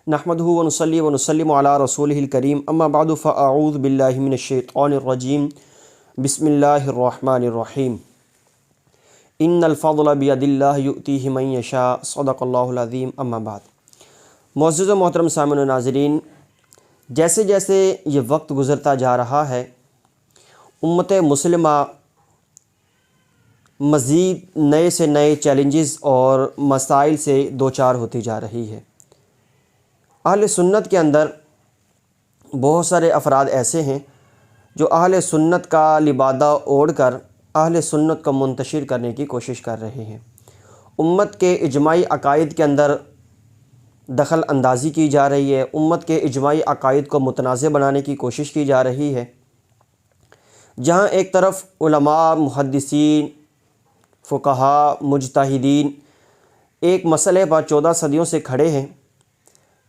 نحمدہ ونصلی ونسلم علی رسولہ الکریم اما بعد فاعوذ باللہ من الشیطان الرجیم بسم اللہ الرحمن الرحیم ان الفضل بید اللہ یؤتیہ من یشاء صدق اللہ العظیم اما بعد۔ معزز و محترم سامعین و ناظرین، جیسے جیسے یہ وقت گزرتا جا رہا ہے امت مسلمہ مزید نئے سے نئے چیلنجز اور مسائل سے دوچار ہوتی جا رہی ہے۔ اہل سنت کے اندر بہت سارے افراد ایسے ہیں جو اہل سنت کا لبادہ اوڑھ کر اہل سنت کو منتشر کرنے کی کوشش کر رہے ہیں۔ امت کے اجماعی عقائد کے اندر دخل اندازی کی جا رہی ہے، امت کے اجماعی عقائد کو متنازع بنانے کی کوشش کی جا رہی ہے۔ جہاں ایک طرف علماء، محدثین، فقہاء، مجتہدین ایک مسئلے پر 14 صدیوں سے کھڑے ہیں،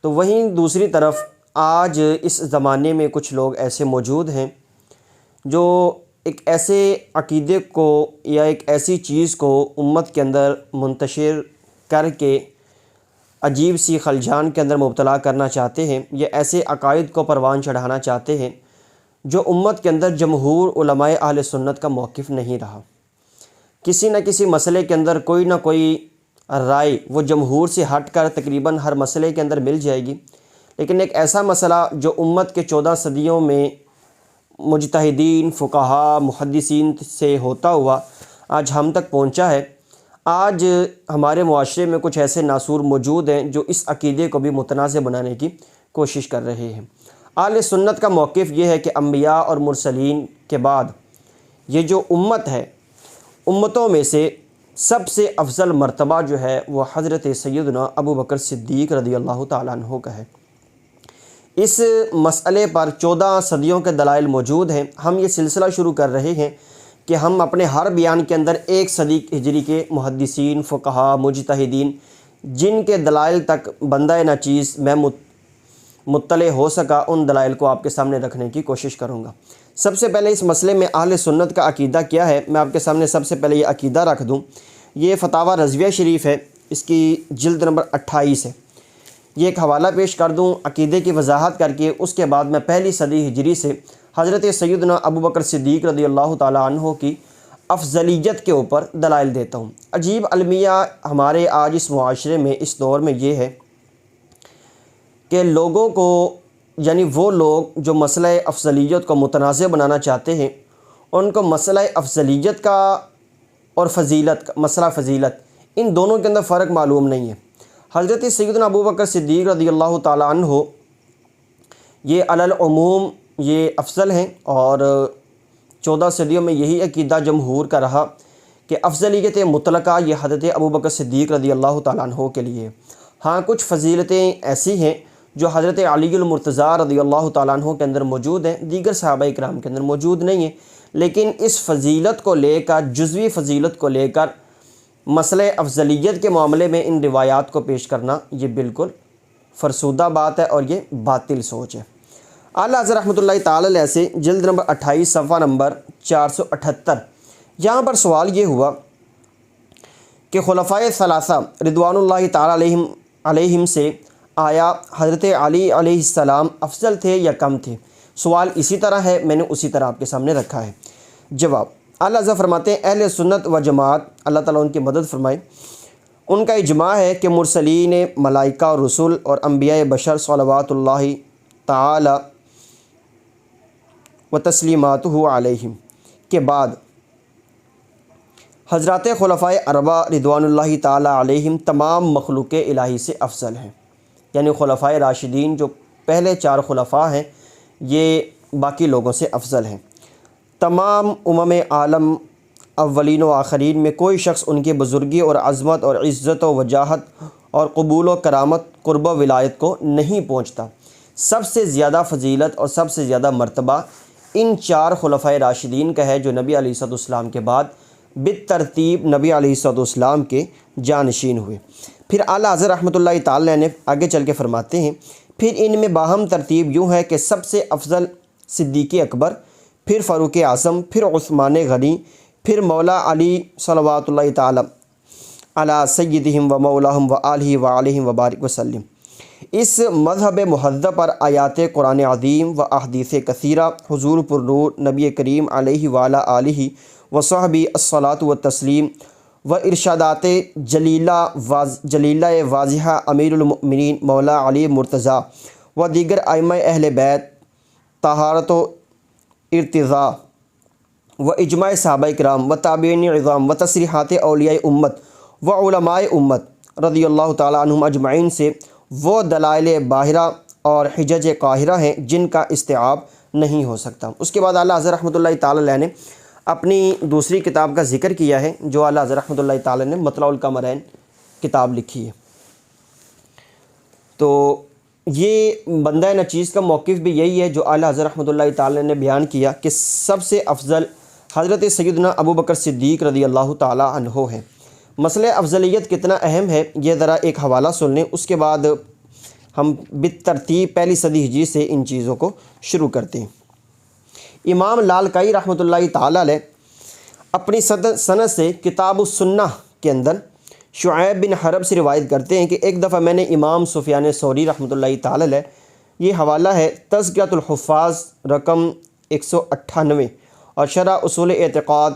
تو وہیں دوسری طرف آج اس زمانے میں کچھ لوگ ایسے موجود ہیں جو ایک ایسے عقیدے کو یا ایک ایسی چیز کو امت کے اندر منتشر کر کے عجیب سی خلجان کے اندر مبتلا کرنا چاہتے ہیں، یا ایسے عقائد کو پروان چڑھانا چاہتے ہیں جو امت کے اندر جمہور علماء اہل سنت کا موقف نہیں رہا۔ کسی نہ کسی مسئلے کے اندر کوئی نہ کوئی رائے وہ جمہور سے ہٹ کر تقریباً ہر مسئلے کے اندر مل جائے گی، لیکن ایک ایسا مسئلہ جو امت کے 14 صدیوں میں مجتہدین، فقہاء، محدثین سے ہوتا ہوا آج ہم تک پہنچا ہے۔ آج ہمارے معاشرے میں کچھ ایسے ناسور موجود ہیں جو اس عقیدے کو بھی متنازع بنانے کی کوشش کر رہے ہیں۔ اہل سنت کا موقف یہ ہے کہ انبیاء اور مرسلین کے بعد یہ جو امت ہے، امتوں میں سے سب سے افضل مرتبہ جو ہے وہ حضرت سیدنا ابو بکر صدیق رضی اللہ تعالیٰ عنہ کا ہے۔ اس مسئلے پر 14 صدیوں کے دلائل موجود ہیں۔ ہم یہ سلسلہ شروع کر رہے ہیں کہ ہم اپنے ہر بیان کے اندر 1 صدی ہجری کے محدثین، فقہاء، مجتہدین جن کے دلائل تک بندہ ناچیز میں مطلع ہو سکا، ان دلائل کو آپ کے سامنے رکھنے کی کوشش کروں گا۔ سب سے پہلے اس مسئلے میں اہل سنت کا عقیدہ کیا ہے، میں آپ کے سامنے سب سے پہلے یہ عقیدہ رکھ دوں۔ یہ فتاویٰ رضویہ شریف ہے، اس کی جلد نمبر 28 ہے۔ یہ ایک حوالہ پیش کر دوں عقیدے کی وضاحت کر کے، اس کے بعد میں 1 صدی ہجری سے حضرت سیدنا ابو بکر صدیق رضی اللہ تعالیٰ عنہ کی افضلیت کے اوپر دلائل دیتا ہوں۔ عجیب المیہ ہمارے آج اس معاشرے میں، اس دور میں یہ ہے کہ لوگوں کو، یعنی وہ لوگ جو مسئلہ افضلیت کو متنازع بنانا چاہتے ہیں، ان کو مسئلہ افضلیت کا اور فضیلت کا، مسئلہ فضیلت، ان دونوں کے اندر فرق معلوم نہیں ہے۔ حضرت سیدنا ابو بکر صدیق رضی اللہ تعالیٰ عنہ یہ علی العموم یہ افضل ہیں، اور 14 صدیوں میں یہی عقیدہ جمہور کا رہا کہ افضلیت مطلقہ یہ حضرت ابو بکر صدیق رضی اللہ تعالیٰ عنہ کے لیے۔ ہاں کچھ فضیلتیں ایسی ہیں جو حضرت علی المرتضیٰ رضی اللہ تعالیٰ عنہ کے اندر موجود ہیں، دیگر صحابہ کرام کے اندر موجود نہیں ہیں، لیکن اس فضیلت کو لے کر، جزوی فضیلت کو لے کر مسئلہ افضلیت کے معاملے میں ان روایات کو پیش کرنا یہ بالکل فرسودہ بات ہے اور یہ باطل سوچ ہے۔ اعلیٰ حضرت رحمۃ اللہ تعالی علیہ سے جلد نمبر 28 صفحہ نمبر 478، یہاں پر سوال یہ ہوا کہ خلفائے ثلاثہ رضوان اللہ تعالی علیہم سے آیا حضرت علی علیہ السلام افضل تھے یا کم تھے؟ سوال اسی طرح ہے، میں نے اسی طرح آپ کے سامنے رکھا ہے۔ جواب، اعلیٰ حضرت فرماتے ہیں اہل سنت و جماعت، اللہ تعالیٰ ان کی مدد فرمائے، ان کا اجماع ہے کہ مرسلین، ملائکہ اور رسول اور انبیاء بشر صلوات اللہ تعالی و تسلیماتہ علیہم کے بعد حضرات خلفائے اربعہ رضوان اللہ تعالی علیہم تمام مخلوق الہی سے افضل ہیں۔ یعنی خلفائے راشدین جو پہلے 4 خلفاء ہیں یہ باقی لوگوں سے افضل ہیں۔ تمام عالم اولین و آخرین میں کوئی شخص ان کی بزرگی اور عظمت اور عزت و وجاہت اور قبول و کرامت، قرب و ولایت کو نہیں پہنچتا۔ سب سے زیادہ فضیلت اور سب سے زیادہ مرتبہ ان 4 خلفائے راشدین کا ہے جو نبی علیہ الصلوۃ والسلام کے بعد بالترتیب نبی علیہ الصلوۃ والسلام کے جانشین ہوئے۔ پھر اعلیٰ حضرت رحمۃ اللہ تعالی نے آگے چل کے فرماتے ہیں، پھر ان میں باہم ترتیب یوں ہے کہ سب سے افضل صدیق اکبر، پھر فاروق اعظم، پھر عثمان غنی، پھر مولا علی صلوات اللہ تعالی علی سیدہم و مولاہم و آلہ و علیہم و بارک وسلم۔ اس مذہب مہذب پر آیات قرآن عظیم و احادیث کثیرہ، حضور پر نور نبی کریم علیہ وآلہ آلہ و صحبہ الصلاۃ و تسلیم و ارشادات جلیلہ واضحہ امیر المؤمنین مولا علی مرتضیٰ و دیگر ائمہ اہل بیت، طہارت و ارتضاء و اجماع صحابہ کرام و تابعین عظام و تصریحات اولیاء امت و علماء امت رضی اللہ تعالیٰ عنہم اجمعین سے وہ دلائل باہرہ اور حجج قاہرہ ہیں جن کا استیعاب نہیں ہو سکتا۔ اس کے بعد اعلیٰ حضرت رحمۃ اللہ تعالیٰ علیہ نے اپنی دوسری کتاب کا ذکر کیا ہے، جو اعلیٰ حضرت رحمۃ اللہ تعالیٰ نے مطلع القمرین کتاب لکھی ہے۔ تو یہ بندہ نچیز کا موقف بھی یہی ہے جو اعلیٰ حضرت رحمۃ اللہ تعالیٰ نے بیان کیا کہ سب سے افضل حضرت سیدنا ابو بکر صدیق رضی اللہ تعالیٰ عنہ ہے۔ مسئلہ افضلیت کتنا اہم ہے یہ ذرا ایک حوالہ سن لیں، اس کے بعد ہم بالترتیب پہلی صدی ہجری سے ان چیزوں کو شروع کرتے ہیں۔ امام لالکائی رحمۃ اللہ تعالیٰ علیہ اپنی سند سے کتاب السنہ کے اندر شعیب بن حرب سے روایت کرتے ہیں کہ ایک دفعہ میں نے امام سفیان ثوری رحمۃ اللہ تعالیٰ علیہ، یہ حوالہ ہے تذکرۃ الحفاظ رقم 198 اور شرح اصول اعتقاد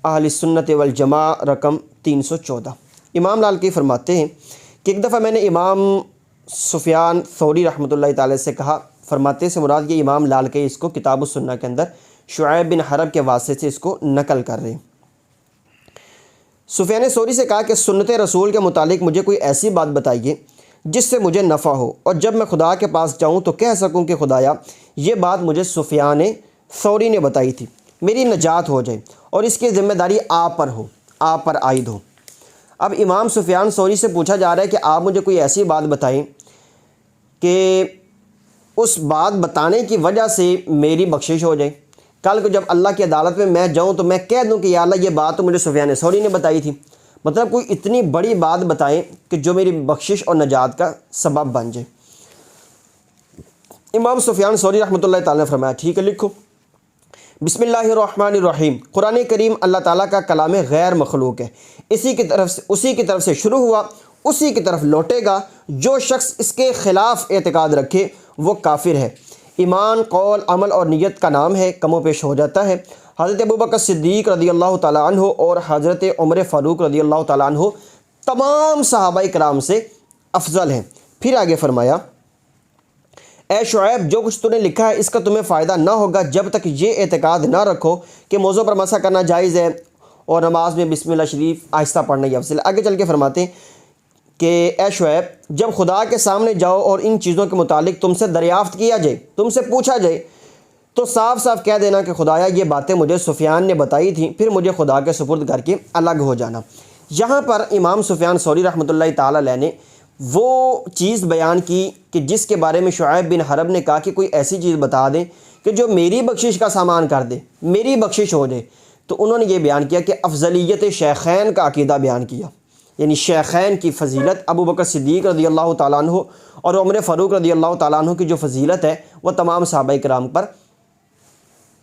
اہل سنت والجماع رقم 314۔ امام لالکائی فرماتے ہیں کہ ایک دفعہ میں نے امام سفیان ثوری رحمۃ اللہ تعالیٰ سے کہا، فرماتے سے مراد یہ امام لالکائی اس کو کتاب السنہ کے اندر شعیب بن حرب کے واسطے سے اس کو نقل کر رہے ہیں۔ سفیان ثوری سے کہا کہ سنت رسول کے متعلق مجھے کوئی ایسی بات بتائیے جس سے مجھے نفع ہو اور جب میں خدا کے پاس جاؤں تو کہہ سکوں کہ خدایا یہ بات مجھے سفیان ثوری نے بتائی تھی، میری نجات ہو جائے اور اس کی ذمہ داری آپ پر ہو، آپ پر عائد ہو۔ اب امام سفیان ثوری سے پوچھا جا رہا ہے کہ آپ مجھے کوئی ایسی بات بتائیں کہ اس بات بتانے کی وجہ سے میری بخشش ہو جائے، کل کو جب اللہ کی عدالت میں میں جاؤں تو میں کہہ دوں کہ یا اللہ یہ بات تو مجھے سفیان ثوری نے بتائی تھی۔ مطلب کوئی اتنی بڑی بات بتائیں کہ جو میری بخشش اور نجات کا سبب بن جائے۔ امام سفیان ثوری رحمۃ اللہ تعالیٰ نے فرمایا ٹھیک ہے لکھو۔ بسم اللہ الرحمن الرحیم، قرآن کریم اللہ تعالیٰ کا کلام غیر مخلوق ہے، اسی کی طرف سے شروع ہوا، اسی کی طرف لوٹے گا، جو شخص اس کے خلاف اعتقاد رکھے وہ کافر ہے۔ ایمان قول عمل اور نیت کا نام ہے، کم و بیش ہو جاتا ہے۔ حضرت ابو بکر صدیق رضی اللہ تعالیٰ عنہ اور حضرت عمر فاروق رضی اللہ تعالیٰ عنہ تمام صحابہ کرام سے افضل ہیں۔ پھر آگے فرمایا اے شعیب جو کچھ تو نے لکھا ہے اس کا تمہیں فائدہ نہ ہوگا جب تک یہ اعتقاد نہ رکھو کہ موضوع پر مسح کرنا جائز ہے اور نماز میں بسم اللہ شریف آہستہ پڑھنا یہ افضل ہے۔ آگے چل کے فرماتے ہیں کہ اے شعیب جب خدا کے سامنے جاؤ اور ان چیزوں کے متعلق تم سے دریافت کیا جائے، تم سے پوچھا جائے تو صاف صاف کہہ دینا کہ خدایا یہ باتیں مجھے سفیان نے بتائی تھیں، پھر مجھے خدا کے سپرد کر کے الگ ہو جانا۔ یہاں پر امام سفیان ثوری رحمۃ اللہ تعالیٰ علیہ نے وہ چیز بیان کی کہ جس کے بارے میں شعیب بن حرب نے کہا کہ کوئی ایسی چیز بتا دیں کہ جو میری بخشش کا سامان کر دے، میری بخشش ہو جائے، تو انہوں نے یہ بیان کیا کہ افضلیت شیخین کا عقیدہ بیان کیا، یعنی شیخین کی فضیلت، ابو بکر صدیق رضی اللہ تعالیٰ عنہ اور عمر فاروق رضی اللہ تعالیٰ عنہ کی جو فضیلت ہے وہ تمام صحابہ کرام پر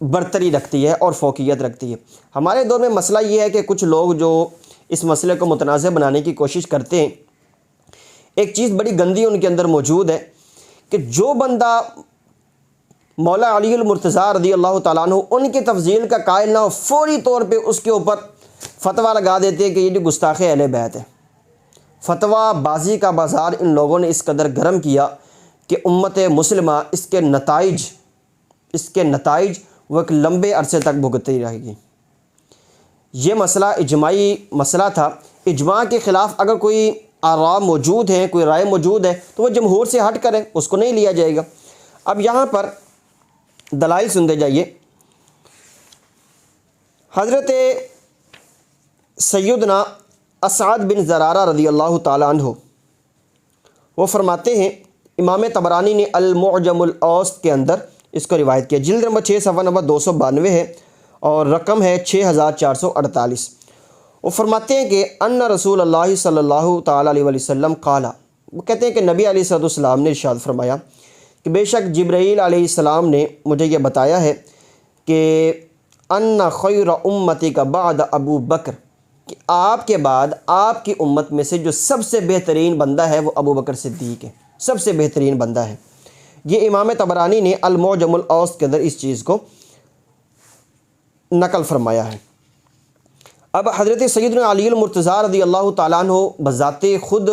برتری رکھتی ہے اور فوقیت رکھتی ہے۔ ہمارے دور میں مسئلہ یہ ہے کہ کچھ لوگ جو اس مسئلے کو متنازع بنانے کی کوشش کرتے ہیں، ایک چیز بڑی گندی ان کے اندر موجود ہے کہ جو بندہ مولا علی المرتضیٰ رضی اللہ تعالیٰ عنہ ان کی تفضیل کا قائل نہ ہو، فوری طور پہ اس کے اوپر فتویٰ لگا دیتے ہیں کہ یہ جو گستاخ اہل بیت ہے۔ فتویٰ بازی کا بازار ان لوگوں نے اس قدر گرم کیا کہ امت مسلمہ اس کے نتائج وہ ایک لمبے عرصے تک بھگتتی رہے گی۔ یہ مسئلہ اجماعی مسئلہ تھا، اجماع کے خلاف اگر کوئی آراء موجود ہیں، کوئی رائے موجود ہے تو وہ جمہور سے ہٹ کریں، اس کو نہیں لیا جائے گا۔ اب یہاں پر دلائل سنتے جائیے۔ حضرت سیدنا اسعد بن زرارہ رضی اللہ تعالیٰ عنہ وہ فرماتے ہیں، امام طبرانی نے المعجم الاوسط کے اندر اس کو روایت کیا، جلد نمبر 6 صفحہ نمبر 292 ہے اور رقم ہے 6448۔ وہ فرماتے ہیں کہ ان رسول اللہ صلی اللہ تعالیٰ علیہ وسلم قال، وہ کہتے ہیں کہ نبی علیہ السلام نے ارشاد فرمایا کہ بے شک جبرائیل علیہ السلام نے مجھے یہ بتایا ہے کہ ان خیر امتی کا بعد ابو بکر، کہ آپ کے بعد آپ کی امت میں سے جو سب سے بہترین بندہ ہے وہ ابو بکر صدیق ہے۔ سب سے بہترین بندہ ہے۔ یہ امام طبرانی نے المعجم الاوسط کے اندر اس چیز کو نقل فرمایا ہے۔ اب حضرت سیدنا علی المرتضیٰ رضی اللہ تعالیٰ عنہ بذات خود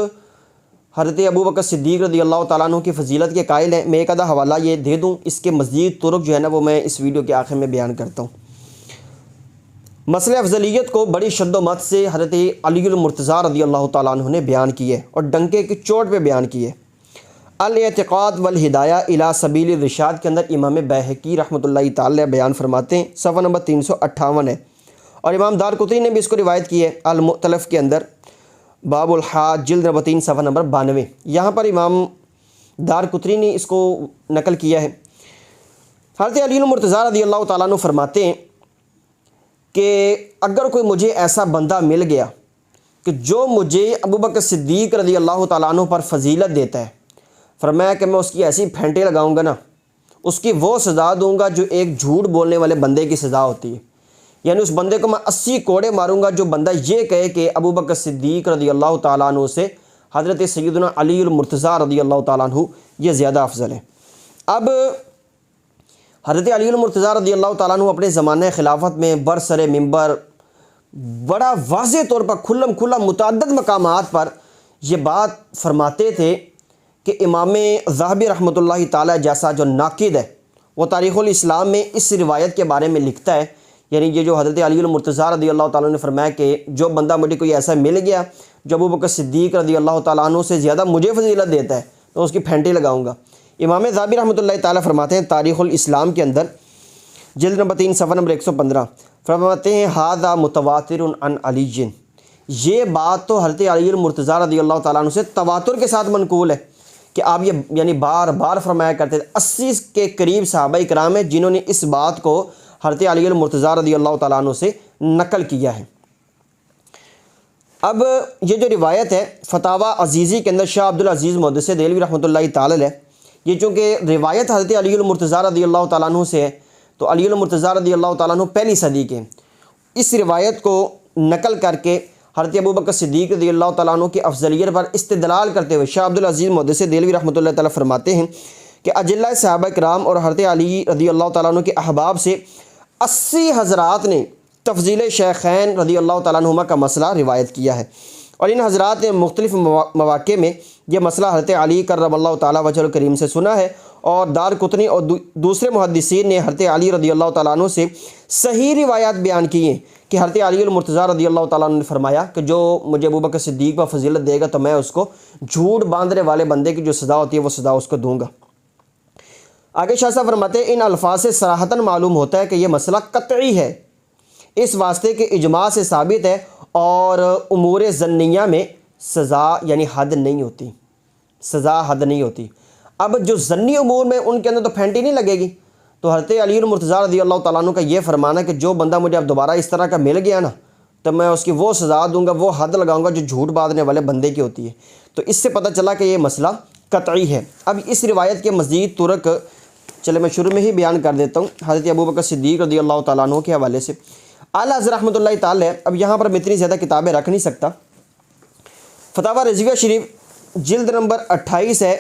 حضرت ابوبکر صدیق رضی اللہ تعالیٰ عنہ کی فضیلت کے قائل ہیں۔ میں ایک آدھا حوالہ یہ دے دوں، اس کے مزید طرق جو ہے نا وہ میں اس ویڈیو کے آخر میں بیان کرتا ہوں۔ مسئلہ افضلیت کو بڑی شد و مت سے حضرت علی المرتضیٰ رضی اللہ تعالیٰ عنہ نے بیان کی ہے اور ڈنکے کی چوٹ پہ بیان کی ہے۔ الاعتقاد والہدایہ الی سبیل الرشاد کے اندر امام بیہقی رحمۃ اللہ تعالی بیان فرماتے ہیں، صفحہ نمبر 358 ہے، اور امام دارقطنی نے بھی اس کو روایت کی ہے المؤتلف کے اندر، باب الحاج جلد نمبر 3 صفحہ نمبر 92۔ یہاں پر امام دارقطنی نے اس کو نقل کیا ہے۔ حضرت علی المرتضیٰ رضی اللہ تعالیٰ عنہ فرماتے ہیں کہ اگر کوئی مجھے ایسا بندہ مل گیا کہ جو مجھے ابوبکر صدیق رضی اللہ تعالیٰ عنہ پر فضیلت دیتا ہے، فرمایا کہ میں اس کی ایسی پھینٹے لگاؤں گا نا، اس کی وہ سزا دوں گا جو ایک جھوٹ بولنے والے بندے کی سزا ہوتی ہے، یعنی اس بندے کو میں 80 کوڑے ماروں گا جو بندہ یہ کہے کہ ابوبکر صدیق رضی اللہ تعالیٰ عنہ سے حضرت سیدنا علی المرتضیٰ رضی اللہ تعالیٰ عنہ یہ زیادہ افضل ہے۔ اب حضرت علی المرتضیٰ رضی اللہ تعالیٰ عنہ اپنے زمانہ خلافت میں برسر منبر بڑا واضح طور پر کھلم کھلا متعدد مقامات پر یہ بات فرماتے تھے کہ امام ذہبی رحمۃ اللہ تعالیٰ جیسا جو ناقد ہے وہ تاریخ الاسلام میں اس روایت کے بارے میں لکھتا ہے، یعنی یہ جو حضرت علی المرتضیٰ رضی اللہ تعالیٰ نے فرمایا کہ جو بندہ مجھے کوئی ایسا مل گیا جو ابوبکر صدیق رضی اللہ تعالیٰ عنہ سے زیادہ مجھے فضیلت دیتا ہے تو اس کی پھینٹی لگاؤں گا۔ امام ذہبی رحمۃ اللہ تعالیٰ فرماتے ہیں تاریخ الاسلام کے اندر جلد نمبر 3 صفحہ نمبر 115، فرماتے ہیں ھذا متواتر عن علی، یہ بات تو حضرت علی المرتضیٰ رضی اللہ تعالیٰ عنہ سے تواتر کے ساتھ منقول ہے کہ آپ یہ یعنی بار بار فرمایا کرتے تھے۔ 80 کے قریب صحابہ کرام ہیں جنہوں نے اس بات کو حضرت علی المرتضیٰ رضی اللہ تعالیٰ عنہ سے نقل کیا ہے۔ اب یہ جو روایت ہے فتاوی عزیزی کے اندر شاہ عبدالعزیز محدث دہلوی رحمۃ اللہ تعالی علیہ، یہ چونکہ روایت حضرت علی المرتضیٰ رضی اللہ تعالیٰ عنہ سے ہے تو علی المرتضیٰ رضی اللہ تعالیٰ عنہ پہلی صدی کے، اس روایت کو نقل کر کے حضرت ابوبکر صدیق رضی اللہ تعالیٰ عنہ کی افضلیت پر استدلال کرتے ہوئے شاہ عبدالعزیز محدث دہلوی رحمۃ اللہ تعالیٰ فرماتے ہیں کہ اجلہ صحابہ کرام اور حضرت علی رضی اللہ تعالیٰ عنہ کے احباب سے 80 حضرات نے تفضیل شیخین رضی اللہ تعالیٰ عنہما کا مسئلہ روایت کیا ہے، اور ان حضرات نے مختلف مواقع میں یہ مسئلہ حضرت علی کرم اللہ تعالیٰ وجہ الکریم سے سنا ہے، اور دارقطنی اور دوسرے محدثین نے حضرت علی رضی اللہ تعالیٰ عنہ سے صحیح روایات بیان کی ہیں کہ حضرت علی المرتضیٰ رضی اللہ تعالیٰ عنہ نے فرمایا کہ جو مجھے ابوبکر صدیق پر فضیلت دے گا تو میں اس کو جھوٹ باندھنے والے بندے کی جو سزا ہوتی ہے وہ سزا اس کو دوں گا۔ آگے شاہ صاحب فرماتے ہیں ان الفاظ سے صراحتاً معلوم ہوتا ہے کہ یہ مسئلہ قطعی ہے، اس واسطے کہ اجماع سے ثابت ہے، اور امور ظنیہ میں سزا یعنی حد نہیں ہوتی، سزا حد نہیں ہوتی۔ اب جو ظنی امور میں ان کے اندر تو پھینٹی نہیں لگے گی، تو حضرت علی المرتضیٰ رضی اللہ تعالیٰ عنہ کا یہ فرمانا کہ جو بندہ مجھے اب دوبارہ اس طرح کا مل گیا نا تو میں اس کی وہ سزا دوں گا، وہ حد لگاؤں گا جو جھوٹ باندھنے والے بندے کی ہوتی ہے، تو اس سے پتہ چلا کہ یہ مسئلہ قطعی ہے۔ اب اس روایت کے مزید طرق چلے میں شروع میں ہی بیان کر دیتا ہوں حضرت ابوبکر صدیق رضی اللہ تعالیٰ عنہ کے حوالے سے۔ اعلیٰ حضرت رحمۃ اللہ تعالیٰ، اب یہاں پر میں اتنی زیادہ کتابیں رکھ نہیں سکتا، فتاوی رضویہ شریف جلد نمبر 28 ہے،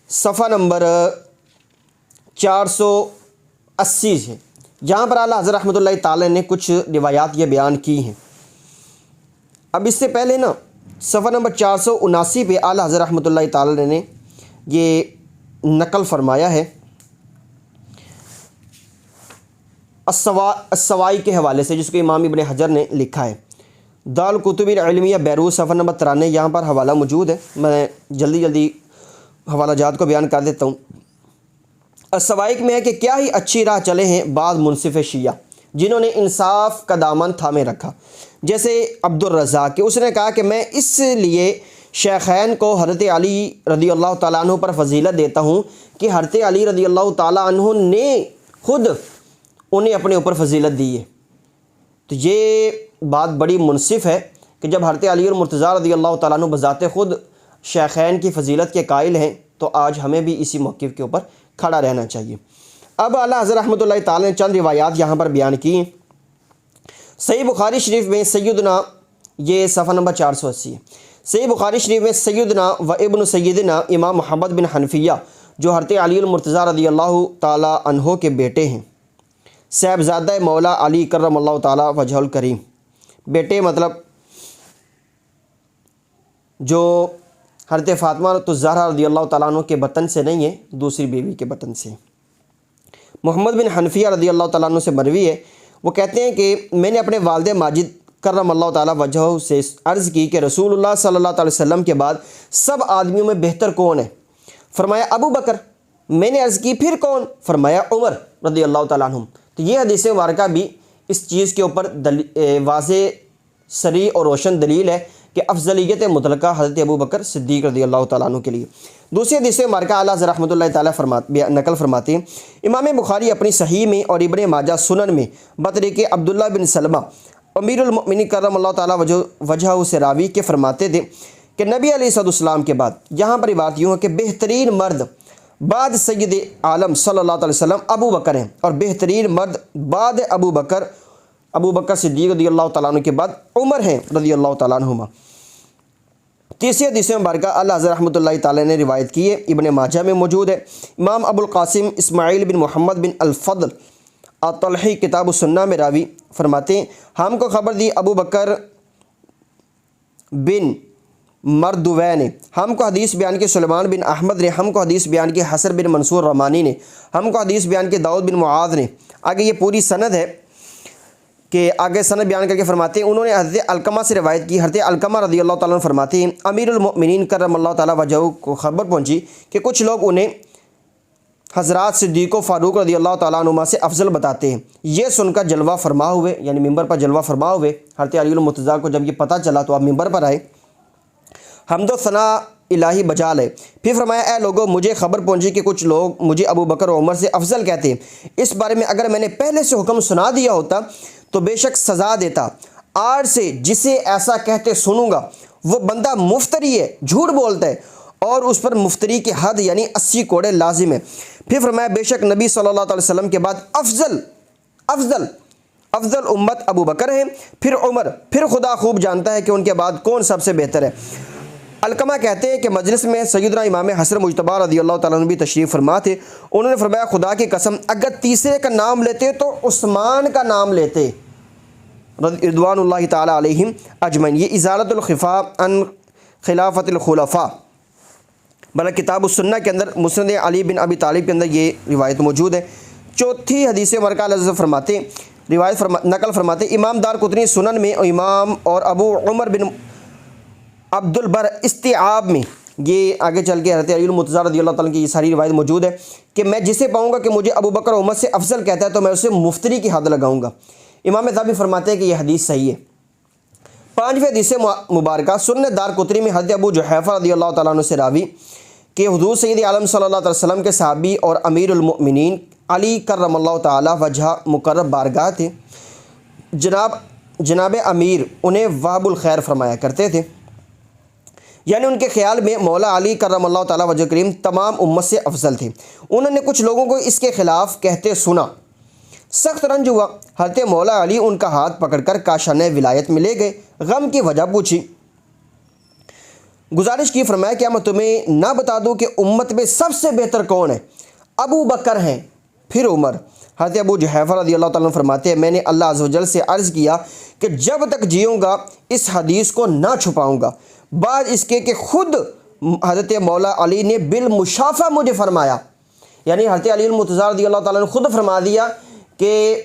صفحہ نمبر 480 ہے، جہاں پر اعلیٰ حضرت رحمۃ اللہ تعالیٰ نے کچھ روایات یہ بیان کی ہیں۔ اب اس سے پہلے نا صفحہ نمبر 479 پہ اعلیٰ حضرت رحمۃ اللہ تعالیٰ نے یہ نقل فرمایا ہے السوائی کے حوالے سے، جس کو امام ابن حجر نے لکھا ہے، دارالکتب العلمیہ بیروت صفحہ نمبر 93، یہاں پر حوالہ موجود ہے، میں جلدی حوالہ جات کو بیان کر دیتا ہوں۔ السوائق میں ہے کہ کیا ہی اچھی راہ چلے ہیں بعض منصف شیعہ جنہوں نے انصاف کا دامن تھامے رکھا، جیسے عبدالرزاق کہ اس نے کہا کہ میں اس لیے شیخین کو حضرت علی رضی اللہ تعالیٰ عنہ پر فضیلت دیتا ہوں کہ حضرت علی رضی اللہ تعالیٰ عنہ نے خود انہیں اپنے اوپر فضیلت دی ہے۔ تو یہ بات بڑی منصف ہے کہ جب حضرت علی المرتضیٰ رضی اللہ تعالیٰ عنہ بذات خود شیخین کی فضیلت کے قائل ہیں تو آج ہمیں بھی اسی موقف کے اوپر کھڑا رہنا چاہیے۔ اب اعلیٰ حضرت رحمۃ اللہ تعالیٰ نے چند روایات یہاں پر بیان کی ہیں۔ صحیح بخاری شریف میں سیدنا، یہ صفحہ نمبر 480 ہے، صحیح بخاری شریف میں سیدنا و ابن سیدنا امام محمد بن حنفیہ جو حضرت علی المرتضیٰ رضی اللہ تعالی عنہ کے بیٹے ہیں، صاحبزادہ مولا علی کرم اللہ تعالی وجہ الکریم، بیٹے مطلب جو حضرت فاطمہ الزہرا رضی اللہ تعالیٰ عنہ کے بطن سے نہیں ہے، دوسری بیوی کے بطن سے۔ محمد بن حنفیہ رضی اللہ تعالیٰ عنہ سے مروی ہے، وہ کہتے ہیں کہ میں نے اپنے والد ماجد کرم اللہ تعالیٰ وجہ سے عرض کی کہ رسول اللہ صلی اللہ علیہ وسلم کے بعد سب آدمیوں میں بہتر کون ہے؟ فرمایا ابو بکر۔ میں نے عرض کی پھر کون؟ فرمایا عمر رضی اللہ تعالیٰ عنہ۔ تو یہ حدیث مبارکہ بھی اس چیز کے اوپر واضح صریح اور روشن دلیل ہے کہ افضلیت مطلقہ حضرت ابو بکر صدیق رضی اللہ تعالیٰ عنہ کے لیے۔ دوسری حدیث مبارکہ اعلیٰ حضرت رحمۃ اللہ تعالیٰ نقل فرماتے ہیں، امام بخاری اپنی صحیح میں اور ابن ماجہ سنن میں بطریق عبداللہ بن سلمہ امیر المؤمنین کرم اللہ تعالیٰ وجہ سے راوی کے فرماتے تھے کہ نبی علیہ السلام کے بعد، یہاں پر بات یوں ہے کہ بہترین مرد بعد سید عالم صلی اللہ علیہ وسلم ابو بکر ہیں، اور بہترین مرد بعد ابو بکر صدیق رضی اللہ تعالیٰ عنہ کے بعد عمر ہیں رضی اللہ تعالیٰ عنہما۔ تیسری حدیث مبارکہ اللہ حضرت رحمۃ اللہ تعالیٰ نے روایت کی ہے، ابن ماجہ میں موجود ہے۔ امام ابو القاسم اسماعیل بن محمد بن الفضل الطلحی کتاب السنہ میں راوی فرماتے ہیں، ہم کو خبر دی ابو بکر بن مردوین نے، ہم کو حدیث بیان کی سلیمان بن احمد نے، ہم کو حدیث بیان کی حسن بن منصور رمانی نے، ہم کو حدیث بیان کی داؤد بن معاذ نے۔ آگے یہ پوری سند ہے کہ آگے سند بیان کر کے فرماتے ہیں، انہوں نے حضرت علقمہ سے روایت کی، حضرت علقمہ رضی اللہ تعالیٰ عنہ فرماتے ہیں امیر المؤمنین کرم اللہ تعالیٰ وجہ کو خبر پہنچی کہ کچھ لوگ انہیں حضرات صدیق و فاروق رضی اللہ تعالیٰ عنہما سے افضل بتاتے ہیں۔ یہ سن کر جلوہ فرما ہوئے، یعنی ممبر پر جلوہ فرما ہوئے حضرت علی المرتضیٰ کو جب یہ پتہ چلا تو آپ ممبر پر آئے، حمد و ثنا الہی بجا لے، پھر فرمایا اے لوگوں مجھے خبر پہنچی کہ کچھ لوگ مجھے ابو بکر و عمر سے افضل کہتے ہیں، اس بارے میں اگر میں نے پہلے سے حکم سنا دیا ہوتا تو بے شک سزا دیتا، آج سے جسے ایسا کہتے سنوں گا وہ بندہ مفتری ہے، جھوٹ بولتا ہے، اور اس پر مفتری کی حد یعنی 80 کوڑے لازم ہے۔ پھر فرمایا بے شک نبی صلی اللہ علیہ وسلم کے بعد افضل امت ابو بکر ہیں، پھر عمر، پھر خدا خوب جانتا ہے کہ ان کے بعد کون سب سے بہتر ہے۔ علقمہ کہتے ہیں کہ مجلس میں سیدنا امام حسن مجتبی رضی اللہ تعالیٰ عنہ بھی تشریف فرما تھے، انہوں نے فرمایا خدا کی قسم اگر تیسرے کا نام لیتے تو عثمان کا نام لیتے رضوان اللہ تعالیٰ علیہم اجمعین۔ یہ ازالۃ الخفاء عن خلافت الخلفاء بلکہ کتاب السنہ کے اندر مسند علی بن ابی طالب کے اندر یہ روایت موجود ہے۔ چوتھی حدیث مبارکہ اللہ فرماتے نقل فرماتے امام دار قطنی سنن میں امام اور ابو عمر بن عبد البر استیعاب میں، یہ آگے چل کے حضرت علی المرتضیٰ رضی اللہ تعالیٰ کی یہ ساری روایت موجود ہے کہ میں جسے پاؤں گا کہ مجھے ابو بکر و عمر سے افضل کہتا ہے تو میں اسے مفتری کی حد لگاؤں گا۔ امام ذہبی فرماتے ہیں کہ یہ حدیث صحیح ہے۔ پانچویں حدیث مبارکہ سنن دار قطنی میں حضرت ابو جحیفہ رضی اللہ تعالیٰ عنہ سے راوی کہ حضور سید عالم صلی اللہ علیہ وسلم کے صحابی اور امیر المؤمنین علی کرم اللہ تعالیٰ وجہ مقرب بارگاہ تھے، جناب امیر انہیں وہب الخیر فرمایا کرتے تھے، یعنی ان کے خیال میں مولا علی کرم اللہ تعالیٰ وجہ کریم تمام امت سے افضل تھے۔ انہوں نے کچھ لوگوں کو اس کے خلاف کہتے سنا، سخت رنج ہوا، حضرت مولا علی ان کا ہاتھ پکڑ کر کاشانِ ولایت میں لے گئے، غم کی وجہ پوچھی، گزارش کی، فرمایا کیا میں تمہیں نہ بتا دوں کہ امت میں سب سے بہتر کون ہے؟ ابو بکر ہیں، پھر عمر۔ حضرت ابو جحیفہ رضی اللہ تعالیٰ عنہ فرماتے ہیں میں نے اللہ عز و جل سے عرض کیا کہ جب تک جیوں گا اس حدیث کو نہ چھپاؤں گا، بعد اس کے کہ خود حضرت مولا علی نے بالمشافہ مجھے فرمایا، یعنی حضرت علی المرتضیٰ رضی اللہ تعالیٰ نے خود فرما دیا کہ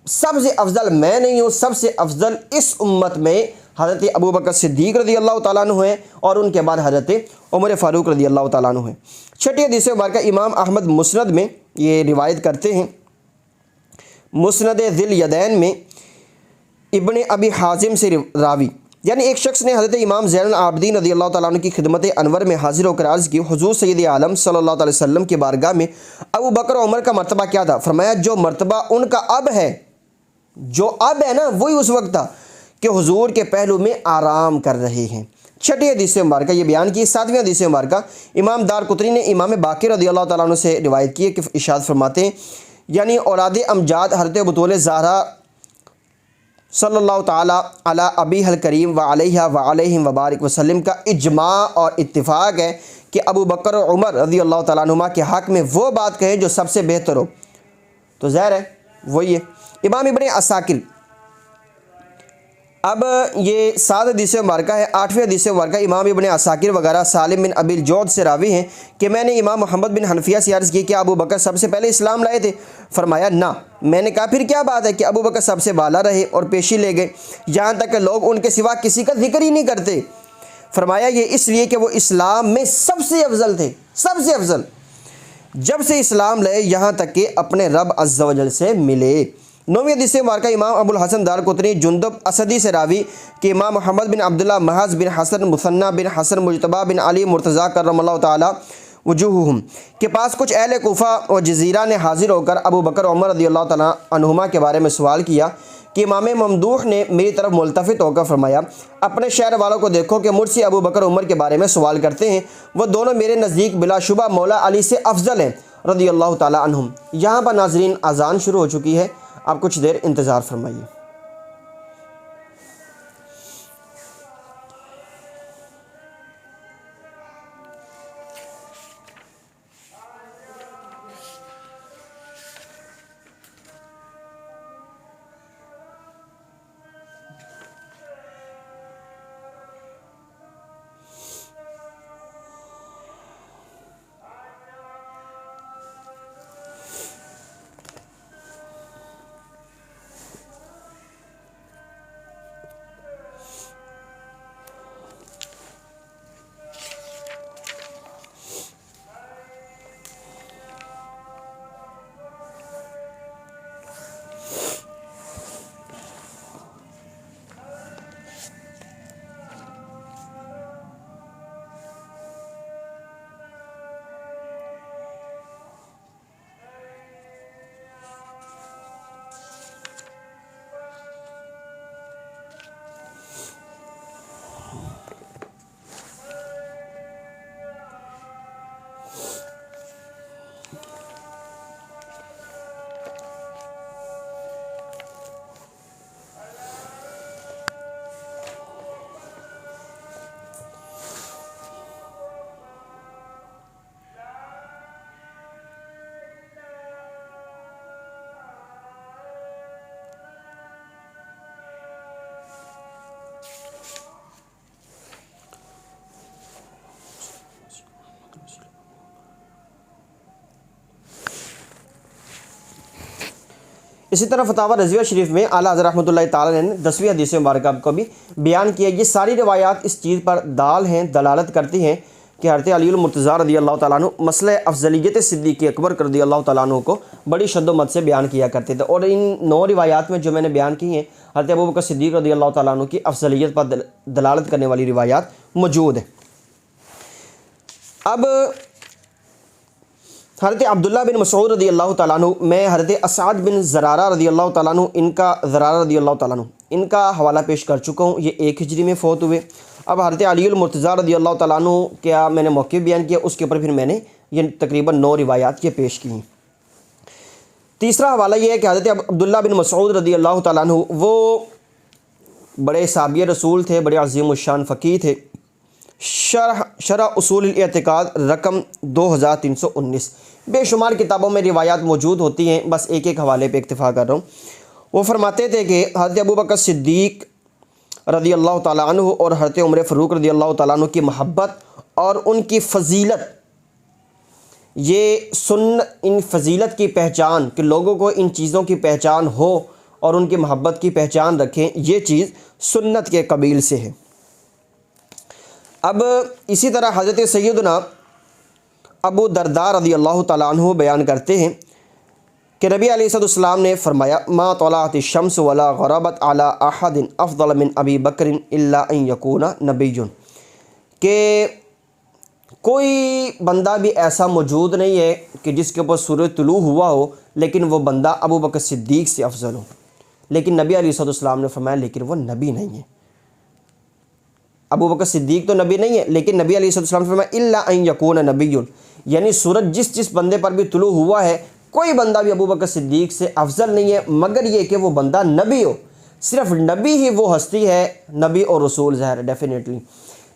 سب سے افضل میں نہیں ہوں، سب سے افضل اس امت میں حضرت ابو بکر صدیق رضی اللہ تعالیٰ عنہ ہیں، اور ان کے بعد حضرت عمر فاروق رضی اللہ تعالیٰ عنہ ہیں۔ چھٹی حدیث مبارکہ امام احمد مسند میں یہ روایت کرتے ہیں، مسند ذی الیدین میں ابن ابی حازم سے راوی، یعنی ایک شخص نے حضرت امام زین العابدین رضی اللہ تعالیٰ عنہ کی خدمت انور میں حاضر ہو کر عرض کی، حضور سید عالم صلی اللہ علیہ وسلم کی بارگاہ میں ابو بکر و عمر کا مرتبہ کیا تھا؟ فرمایا جو مرتبہ ان کا اب ہے، جو اب ہے نا وہی اس وقت تھا کہ حضور کے پہلو میں آرام کر رہے ہیں۔ چھٹی حدیث مبارکہ یہ بیان کی۔ ساتویں حدیث مبارکہ امام دار قطنی نے امام باقر رضی اللہ تعالیٰ عنہ سے روایت کی ہے کہ ارشاد فرماتے ہیں، یعنی اولاد امجاد حضرت بطول زہرا صلی اللہ تعالیٰ علی ابی الکریم و علیہ و علیہ وبارک وسلم کا اجماع اور اتفاق ہے کہ ابو بکر و عمر رضی اللہ تعالیٰ عنہما کے حق میں وہ بات کہیں جو سب سے بہتر ہو، تو ظاہر ہے وہی ہے۔ امام ابن عساکر، اب یہ 7 حدیث مبارکہ ہے، 8ویں حدیث مبارکہ امام ابن عساکر وغیرہ سالم بن ابی الجود سے راوی ہیں کہ میں نے امام محمد بن حنفیہ سے عرض کی کہ ابو بکر سب سے پہلے اسلام لائے تھے؟ فرمایا نہ۔ میں نے کہا پھر کیا بات ہے کہ ابو بکر سب سے بالا رہے اور پیشی لے گئے، یہاں تک کہ لوگ ان کے سوا کسی کا ذکر ہی نہیں کرتے؟ فرمایا یہ اس لیے کہ وہ اسلام میں سب سے افضل تھے، سب سے افضل، جب سے اسلام لائے یہاں تک کہ اپنے رب عز و جل سے ملے۔ 9ویں حدیث مبارکہ امام ابو الحسن دارقطنی جندب اسدی سے راوی کہ امام محمد بن عبداللہ محض بن حسن مثنی بن حسن مجتبی بن علی مرتضیٰ کرم اللہ تعالیٰ وجوہہم کے پاس کچھ اہل کوفہ و جزیرہ نے حاضر ہو کر ابو بکر عمر رضی اللہ تعالیٰ عنہما کے بارے میں سوال کیا کہ امام ممدوح نے میری طرف ملتفت ہو کر فرمایا اپنے شہر والوں کو دیکھو کہ مجھ سے ابو بکر عمر کے بارے میں سوال کرتے ہیں، وہ دونوں میرے نزدیک بلا شبہ مولا علی سے افضل ہیں رضی اللہ تعالیٰ عنہم۔ یہاں پر ناظرین اذان شروع ہو چکی ہے، آپ کچھ دیر انتظار فرمائیے۔ اسی طرح فتاوی رضویہ شریف میں اعلیٰ حضرت رحمۃ اللہ تعالیٰ نے 10ویں حدیث مبارکہ کو بھی بیان کیا۔ یہ ساری روایات اس چیز پر دال ہیں، دلالت کرتی ہیں کہ حضرت علی المرتضیٰ رضی اللہ تعالیٰ عنہ مسئلہ افضلیت صدیق اکبر رضی اللہ تعالیٰ عنہ کو بڑی شد و مد سے بیان کیا کرتے تھے، اور ان 9 روایات میں جو میں نے بیان کی ہیں حضرت ابوبکر صدیق رضی اللہ تعالیٰ عنہ کی افضلیت پر دلالت کرنے والی روایات موجود ہیں۔ اب حضرت عبداللہ بن مسعود رضی اللہ تعالیٰ عنہ، میں حضرت اسعد بن زرارہ رضی اللہ تعالیٰ عنہ زرارہ رضی اللہ تعالیٰ عنہ ان کا حوالہ پیش کر چکا ہوں، یہ 1 ہجری میں فوت ہوئے۔ اب حضرت علی المرتضیٰ رضی اللہ تعالیٰ عنہ کیا میں نے موقع بیان کیا، اس کے اوپر پھر میں نے یہ تقریباً 9 روایات یہ پیش کی ہیں۔ تیسرا حوالہ یہ ہے کہ حضرت عبداللہ بن مسعود رضی اللہ تعالیٰ عنہ وہ بڑے صحابی رسول تھے، بڑے عظیم الشان فقیہ تھے۔ شرح اصول الاعتقاد رقم 2319، بے شمار کتابوں میں روایات موجود ہوتی ہیں، بس ایک حوالے پہ اکتفا کر رہا ہوں۔ وہ فرماتے تھے کہ حضرت ابوبکر صدیق رضی اللہ تعالیٰ عنہ اور حضرت عمر فاروق رضی اللہ تعالیٰ عنہ کی محبت اور ان کی فضیلت، ان فضیلت کی پہچان کہ لوگوں کو ان چیزوں کی پہچان ہو اور ان کی محبت کی پہچان رکھیں، یہ چیز سنت کے قبیل سے ہے۔ اب اسی طرح حضرت سیدنا ابو درداء رضی اللہ تعالیٰ عنہ بیان کرتے ہیں کہ نبی علیہ السلام نے فرمایا ما طلعت الشمس ولا غربت علی احد افضل من ابی بکر الا ان یکون نبی، کہ کوئی بندہ بھی ایسا موجود نہیں ہے کہ جس کے اوپر سورج طلوع ہوا ہو لیکن وہ بندہ ابو بکر صدیق سے افضل ہو، لیکن نبی علیہ السلام نے فرمایا لیکن وہ نبی نہیں ہے۔ ابو بکر صدیق تو نبی نہیں ہے، لیکن نبی علیہ السلام نے فرمایا الا ان یکون نبی، یعنی سورج جس بندے پر بھی طلوع ہوا ہے کوئی بندہ بھی ابو بکر صدیق سے افضل نہیں ہے مگر یہ کہ وہ بندہ نبی ہو۔ صرف نبی ہی وہ ہستی ہے، نبی اور رسول ظاہر ہے ڈیفینیٹلی،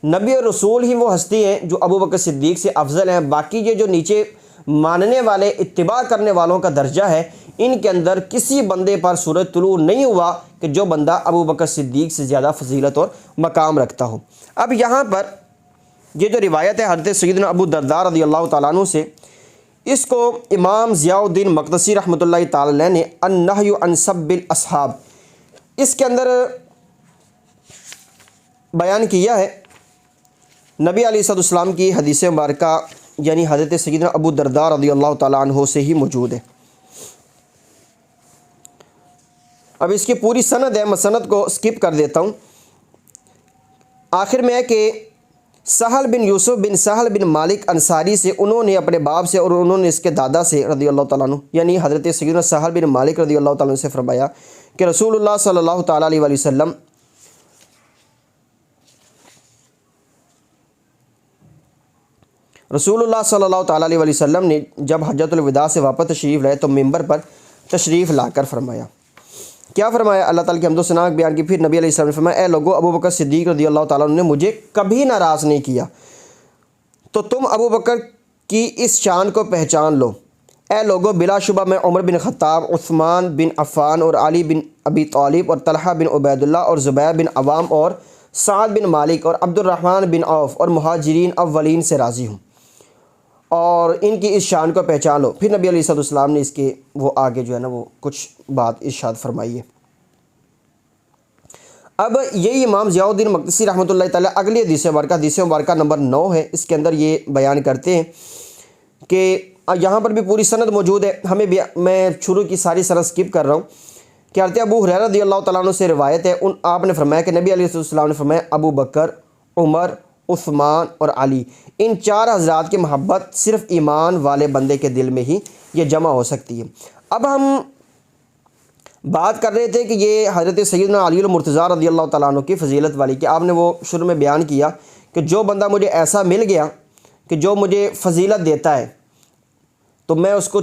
نبی اور رسول ہی وہ ہستی ہیں جو ابو بکر صدیق سے افضل ہیں۔ باقی یہ جو نیچے ماننے والے، اتباع کرنے والوں کا درجہ ہے، ان کے اندر کسی بندے پر سورج طلوع نہیں ہوا کہ جو بندہ ابو بکر صدیق سے زیادہ فضیلت اور مقام رکھتا ہو۔ اب یہاں پر یہ جو روایت ہے حضرت سیدنا ابو درداء رضی اللہ تعالیٰ عنہ سے، اس کو امام ضیاء الدین مقدسی رحمۃ اللہ تعالیٰ علیہ نے النہی عن سب الاصحاب اس کے اندر بیان کیا ہے۔ نبی علیہ السلام کی حدیث مبارکہ یعنی حضرت سیدنا ابو درداء رضی اللہ تعالیٰ عنہ سے ہی موجود ہے۔ اب اس کی پوری سند ہے، میں سند کو سکپ کر دیتا ہوں۔ آخر میں ہے کہ سہل بن یوسف بن سہل بن مالک انصاری سے، انہوں نے اپنے باپ سے اور انہوں نے اس کے دادا سے رضی اللہ تعالیٰ عنہ یعنی حضرت سیدنا سہل بن مالک رضی اللہ تعالیٰ عنہ سے فرمایا کہ رسول اللہ صلی اللہ تعالیٰ علیہ وسلم صلی اللہ تعالیٰ علیہ وسلم نے جب حجۃ الوداع سے واپس تشریف لائے تو ممبر پر تشریف لا کر فرمایا، کیا فرمایا؟ اللہ تعالیٰ کی حمد و ثنا بیان کی۔ پھر نبی علیہ السلام نے فرمایا، اے لوگو، ابو بکر صدیق رضی اللہ تعالیٰ عنہ نے مجھے کبھی ناراض نہیں کیا، تو تم ابو بکر کی اس شان کو پہچان لو۔ اے لوگو، بلا شبہ میں عمر بن خطاب، عثمان بن عفان اور علی بن ابی طالب اور طلحہ بن عبید اللہ اور زبیر بن عوام اور سعد بن مالک اور عبد الرحمن بن عوف اور مہاجرین اولین سے راضی ہوں، اور ان کی اس شان کو پہچان لو۔ پھر نبی علیہ السلام نے اس کے وہ آگے جو ہے نا وہ کچھ بات ارشاد فرمائی ہے۔ اب یہی امام ضیاء الدین مقدسی رحمۃ اللہ تعالیٰ اگلی حدیث مبارکہ نمبر 9 ہے، اس کے اندر یہ بیان کرتے ہیں کہ یہاں پر بھی پوری سند موجود ہے، میں شروع کی ساری سند سکپ کر رہا ہوں کہ حضرت ابو ہریرہ رضی اللہ تعالیٰ عنہ سے روایت ہے، آپ نے فرمایا کہ نبی علیہ السلام نے فرمایا، ابو بکر، عمر، عثمان اور علی، ان 4 حضرات کی محبت صرف ایمان والے بندے کے دل میں ہی یہ جمع ہو سکتی ہے۔ اب ہم بات کر رہے تھے کہ یہ حضرت سیدنا علی المرتضیٰ رضی اللہ تعالیٰ عنہ کی فضیلت والی، کہ آپ نے وہ شروع میں بیان کیا کہ جو بندہ مجھے ایسا مل گیا کہ جو مجھے فضیلت دیتا ہے تو میں اس کو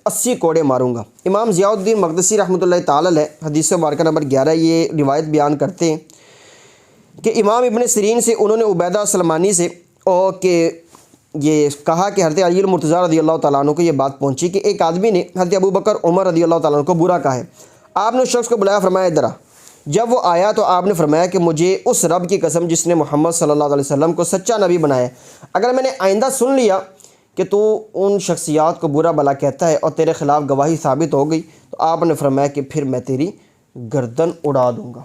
80 کوڑے ماروں گا۔ امام ضیاء الدین مقدسی رحمۃ اللہ تعالیٰ علیہ حدیث مبارکہ نمبر 11 یہ روایت بیان کرتے ہیں کہ امام ابن سیرین سے انہوں نے عبیدہ سلمانی سے کہ یہ کہا کہ حضرت علی المرتضیٰ رضی اللہ تعالیٰ عنہ کو یہ بات پہنچی کہ ایک آدمی نے حضرت ابو بکر، عمر رضی اللہ تعالیٰ عنہ کو برا کہا ہے۔ آپ نے اس شخص کو بلایا، فرمایا ادھر آ۔ جب وہ آیا تو آپ نے فرمایا کہ مجھے اس رب کی قسم جس نے محمد صلی اللہ علیہ وسلم کو سچا نبی بنایا، اگر میں نے آئندہ سن لیا کہ تو ان شخصیات کو برا بلا کہتا ہے اور تیرے خلاف گواہی ثابت ہو گئی، تو آپ نے فرمایا کہ پھر میں تیری گردن اڑا دوں گا۔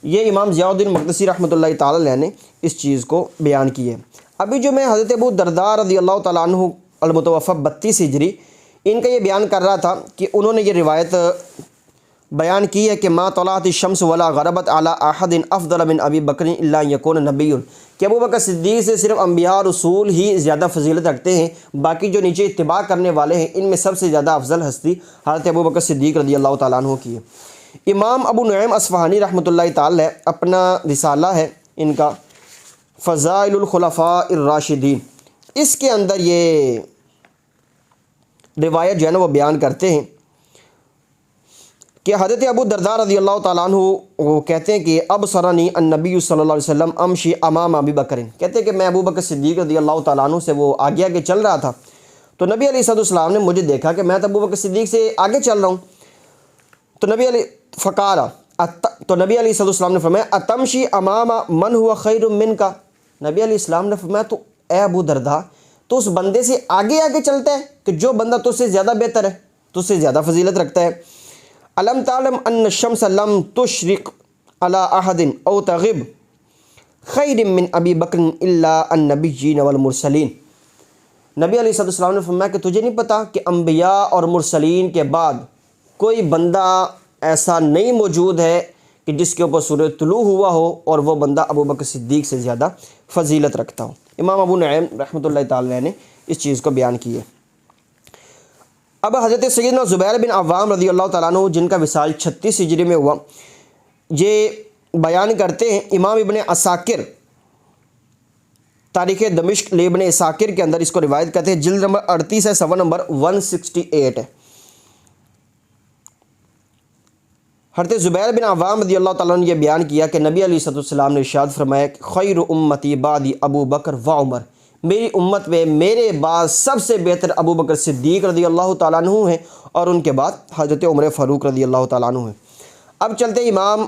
یہ امام ضیاء الدین مقدسی رحمۃ اللہ تعالیٰ علیہ نے اس چیز کو بیان کی ہے۔ ابھی جو میں حضرت ابو درداء رضی اللہ تعالیٰ عنہ المتوفی 32 ہجری ان کا یہ بیان کر رہا تھا کہ انہوں نے یہ روایت بیان کی ہے کہ ما طلعت الشمس ولا غربت علی احد افضل من ابی بکر الا ان یکون نبی، کہ ابو بکر صدیق سے صرف انبیاء اور رسول ہی زیادہ فضیلت رکھتے ہیں، باقی جو نیچے اتباع کرنے والے ہیں ان میں سب سے زیادہ افضل ہستی حضرت ابو بکر صدیق رضی اللہ تعالیٰ عنہ کی ہے۔ امام ابو نعیم اصفہانی رحمۃ اللہ تعالیٰ اپنا رسالہ ہے ان کا فضائل الخلفاء الراشدین، اس کے اندر یہ روایت جو ہے نا وہ بیان کرتے ہیں کہ حضرت ابو درداء رضی اللہ تعالیٰ عنہ وہ کہتے ہیں کہ اب سرانی النبی صلی اللہ علیہ وسلم امشی امام ابی بکر، کہتے ہیں کہ میں ابو بکر صدیق رضی اللہ تعالیٰ عنہ سے وہ آگے آگے چل رہا تھا، تو نبی علیہ السلام نے مجھے دیکھا کہ میں تو ابو بکر صدیق سے آگے چل رہا ہوں، تو نبی علیہ السلام نے فرمایا اتمشی امام من ہوا خیر من کا، نبی علیہ السلام نے فرمایا تو اے ابو درداء تو اس بندے سے آگے آگے چلتا ہے کہ جو بندہ تجھ سے زیادہ بہتر ہے، تجھ سے زیادہ فضیلت رکھتا ہے۔ الم تعلم ان الشمس لم تشرق على احد او تغب خیر من ابی بکر الا النبیین والمرسلین، نبی علیہ السلام نے فرمایا کہ تجھے نہیں پتہ کہ انبیاء اور مرسلین کے بعد کوئی بندہ ایسا نہیں موجود ہے کہ جس کے اوپر سورج طلوع ہوا ہو اور وہ بندہ ابو بکر صدیق سے زیادہ فضیلت رکھتا ہو۔ امام ابو نعیم رحمۃ اللہ تعالیٰ نے اس چیز کو بیان کی ہے۔ اب حضرت سیدنا زبیر بن عوام رضی اللہ تعالیٰ عنہ جن کا وصال 36 ہجری میں ہوا، یہ بیان کرتے ہیں، امام ابن عساکر تاریخ دمشق ابن عساکر کے اندر اس کو روایت کرتے ہیں، جلد نمبر 38 ہے، صفحہ نمبر 168 ہے۔ حضرت زبیر بن عوام رضی اللہ تعالیٰ نے یہ بیان کیا کہ نبی علیہ السلام نے ارشاد فرمایا کہ خیر امتی بعدی ابو بکر و عمر، میری امت میں میرے بعد سب سے بہتر ابو بکر صدیق رضی اللہ تعالیٰ عنہ ہیں، اور ان کے بعد حضرت عمر فاروق رضی اللہ تعالیٰ عنہ ہیں۔ اب چلتے امام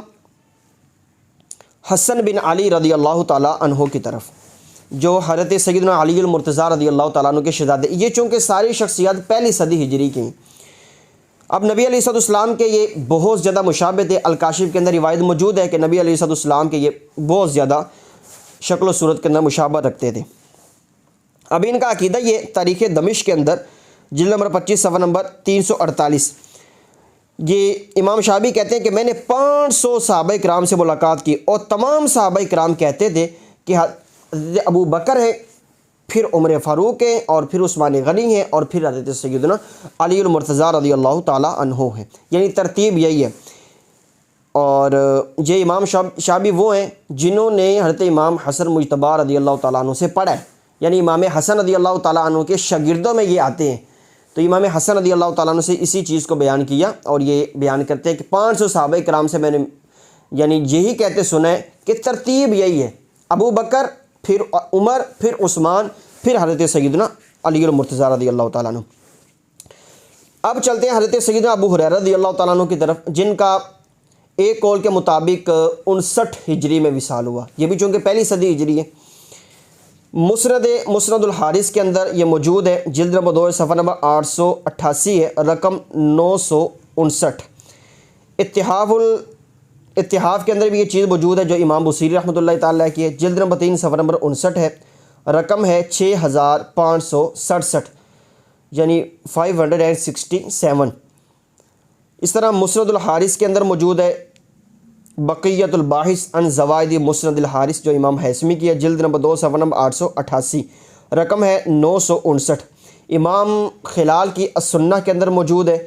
حسن بن علی رضی اللہ تعالیٰ عنہ کی طرف، جو حضرت سیدنا علی المرتضیٰ رضی اللہ تعالیٰ عنہ کے شہزادے، یہ چونکہ ساری شخصیات پہلی صدی ہجری کی ہیں۔ اب نبی علیہ السلام کے یہ بہت زیادہ مشابہ تھے، الکاشف کے اندر روایت موجود ہے کہ نبی علیہ السلام کے یہ بہت زیادہ شکل و صورت کے اندر مشابہ رکھتے تھے۔ اب ان کا عقیدہ یہ تاریخ دمشق کے اندر جلد نمبر 25 صفحہ نمبر 348، یہ امام شعبی کہتے ہیں کہ میں نے 500 صحابہ کرام سے ملاقات کی، اور تمام صحابہ کرام کہتے تھے کہ حضرت ابو بکر ہے، پھر عمر فاروق ہیں، اور پھر عثمان غنی ہیں، اور پھر حضرت سیدنا علی المرتضیٰ رضی اللہ تعالیٰ عنہ ہیں، یعنی ترتیب یہی ہے۔ اور یہ امام شعبی وہ ہیں جنہوں نے حضرت امام حسن مجتبی رضی اللہ تعالیٰ عنہ سے پڑھا ہے، یعنی امام حسن رضی اللہ تعالیٰ عنہ کے شاگردوں میں یہ آتے ہیں۔ تو امام حسن رضی اللہ تعالیٰ عنہ سے اسی چیز کو بیان کیا، اور یہ بیان کرتے ہیں کہ 500 صحابہ کرام سے میں نے یعنی یہی کہتے سنا ہے کہ ترتیب یہی ہے، ابو بکر، پھر عمر، پھر عثمان، پھر حضرت سیدنا علی المرتضیٰ رضی اللہ تعالیٰ عنہ۔ اب چلتے ہیں حضرت سیدنا ابو ہریرہ رضی اللہ تعالیٰ عنہ کی طرف، جن کا ایک قول کے مطابق 59 ہجری میں وصال ہوا، یہ بھی چونکہ پہلی صدی ہجری ہے۔ مسند الحارث کے اندر یہ موجود ہے، جلد نمبر 2 صفحہ نمبر 888 ہے، رقم 959۔ اتحاف کے اندر بھی یہ چیز موجود ہے جو امام بصیری رحمۃ اللہ تعالیٰ کی ہے، جلد نمبر 3 صفحہ نمبر 59 ہے، رقم ہے 6567، یعنی 567۔ اس طرح مسند الحارث کے اندر موجود ہے بقیت الباحث عن زوائد مسند الحارث، جو امام حیثمی کی ہے، جلد نمبر 2 صفحہ نمبر 888، رقم ہے 959۔ امام خلال کی السنہ کے اندر موجود ہے،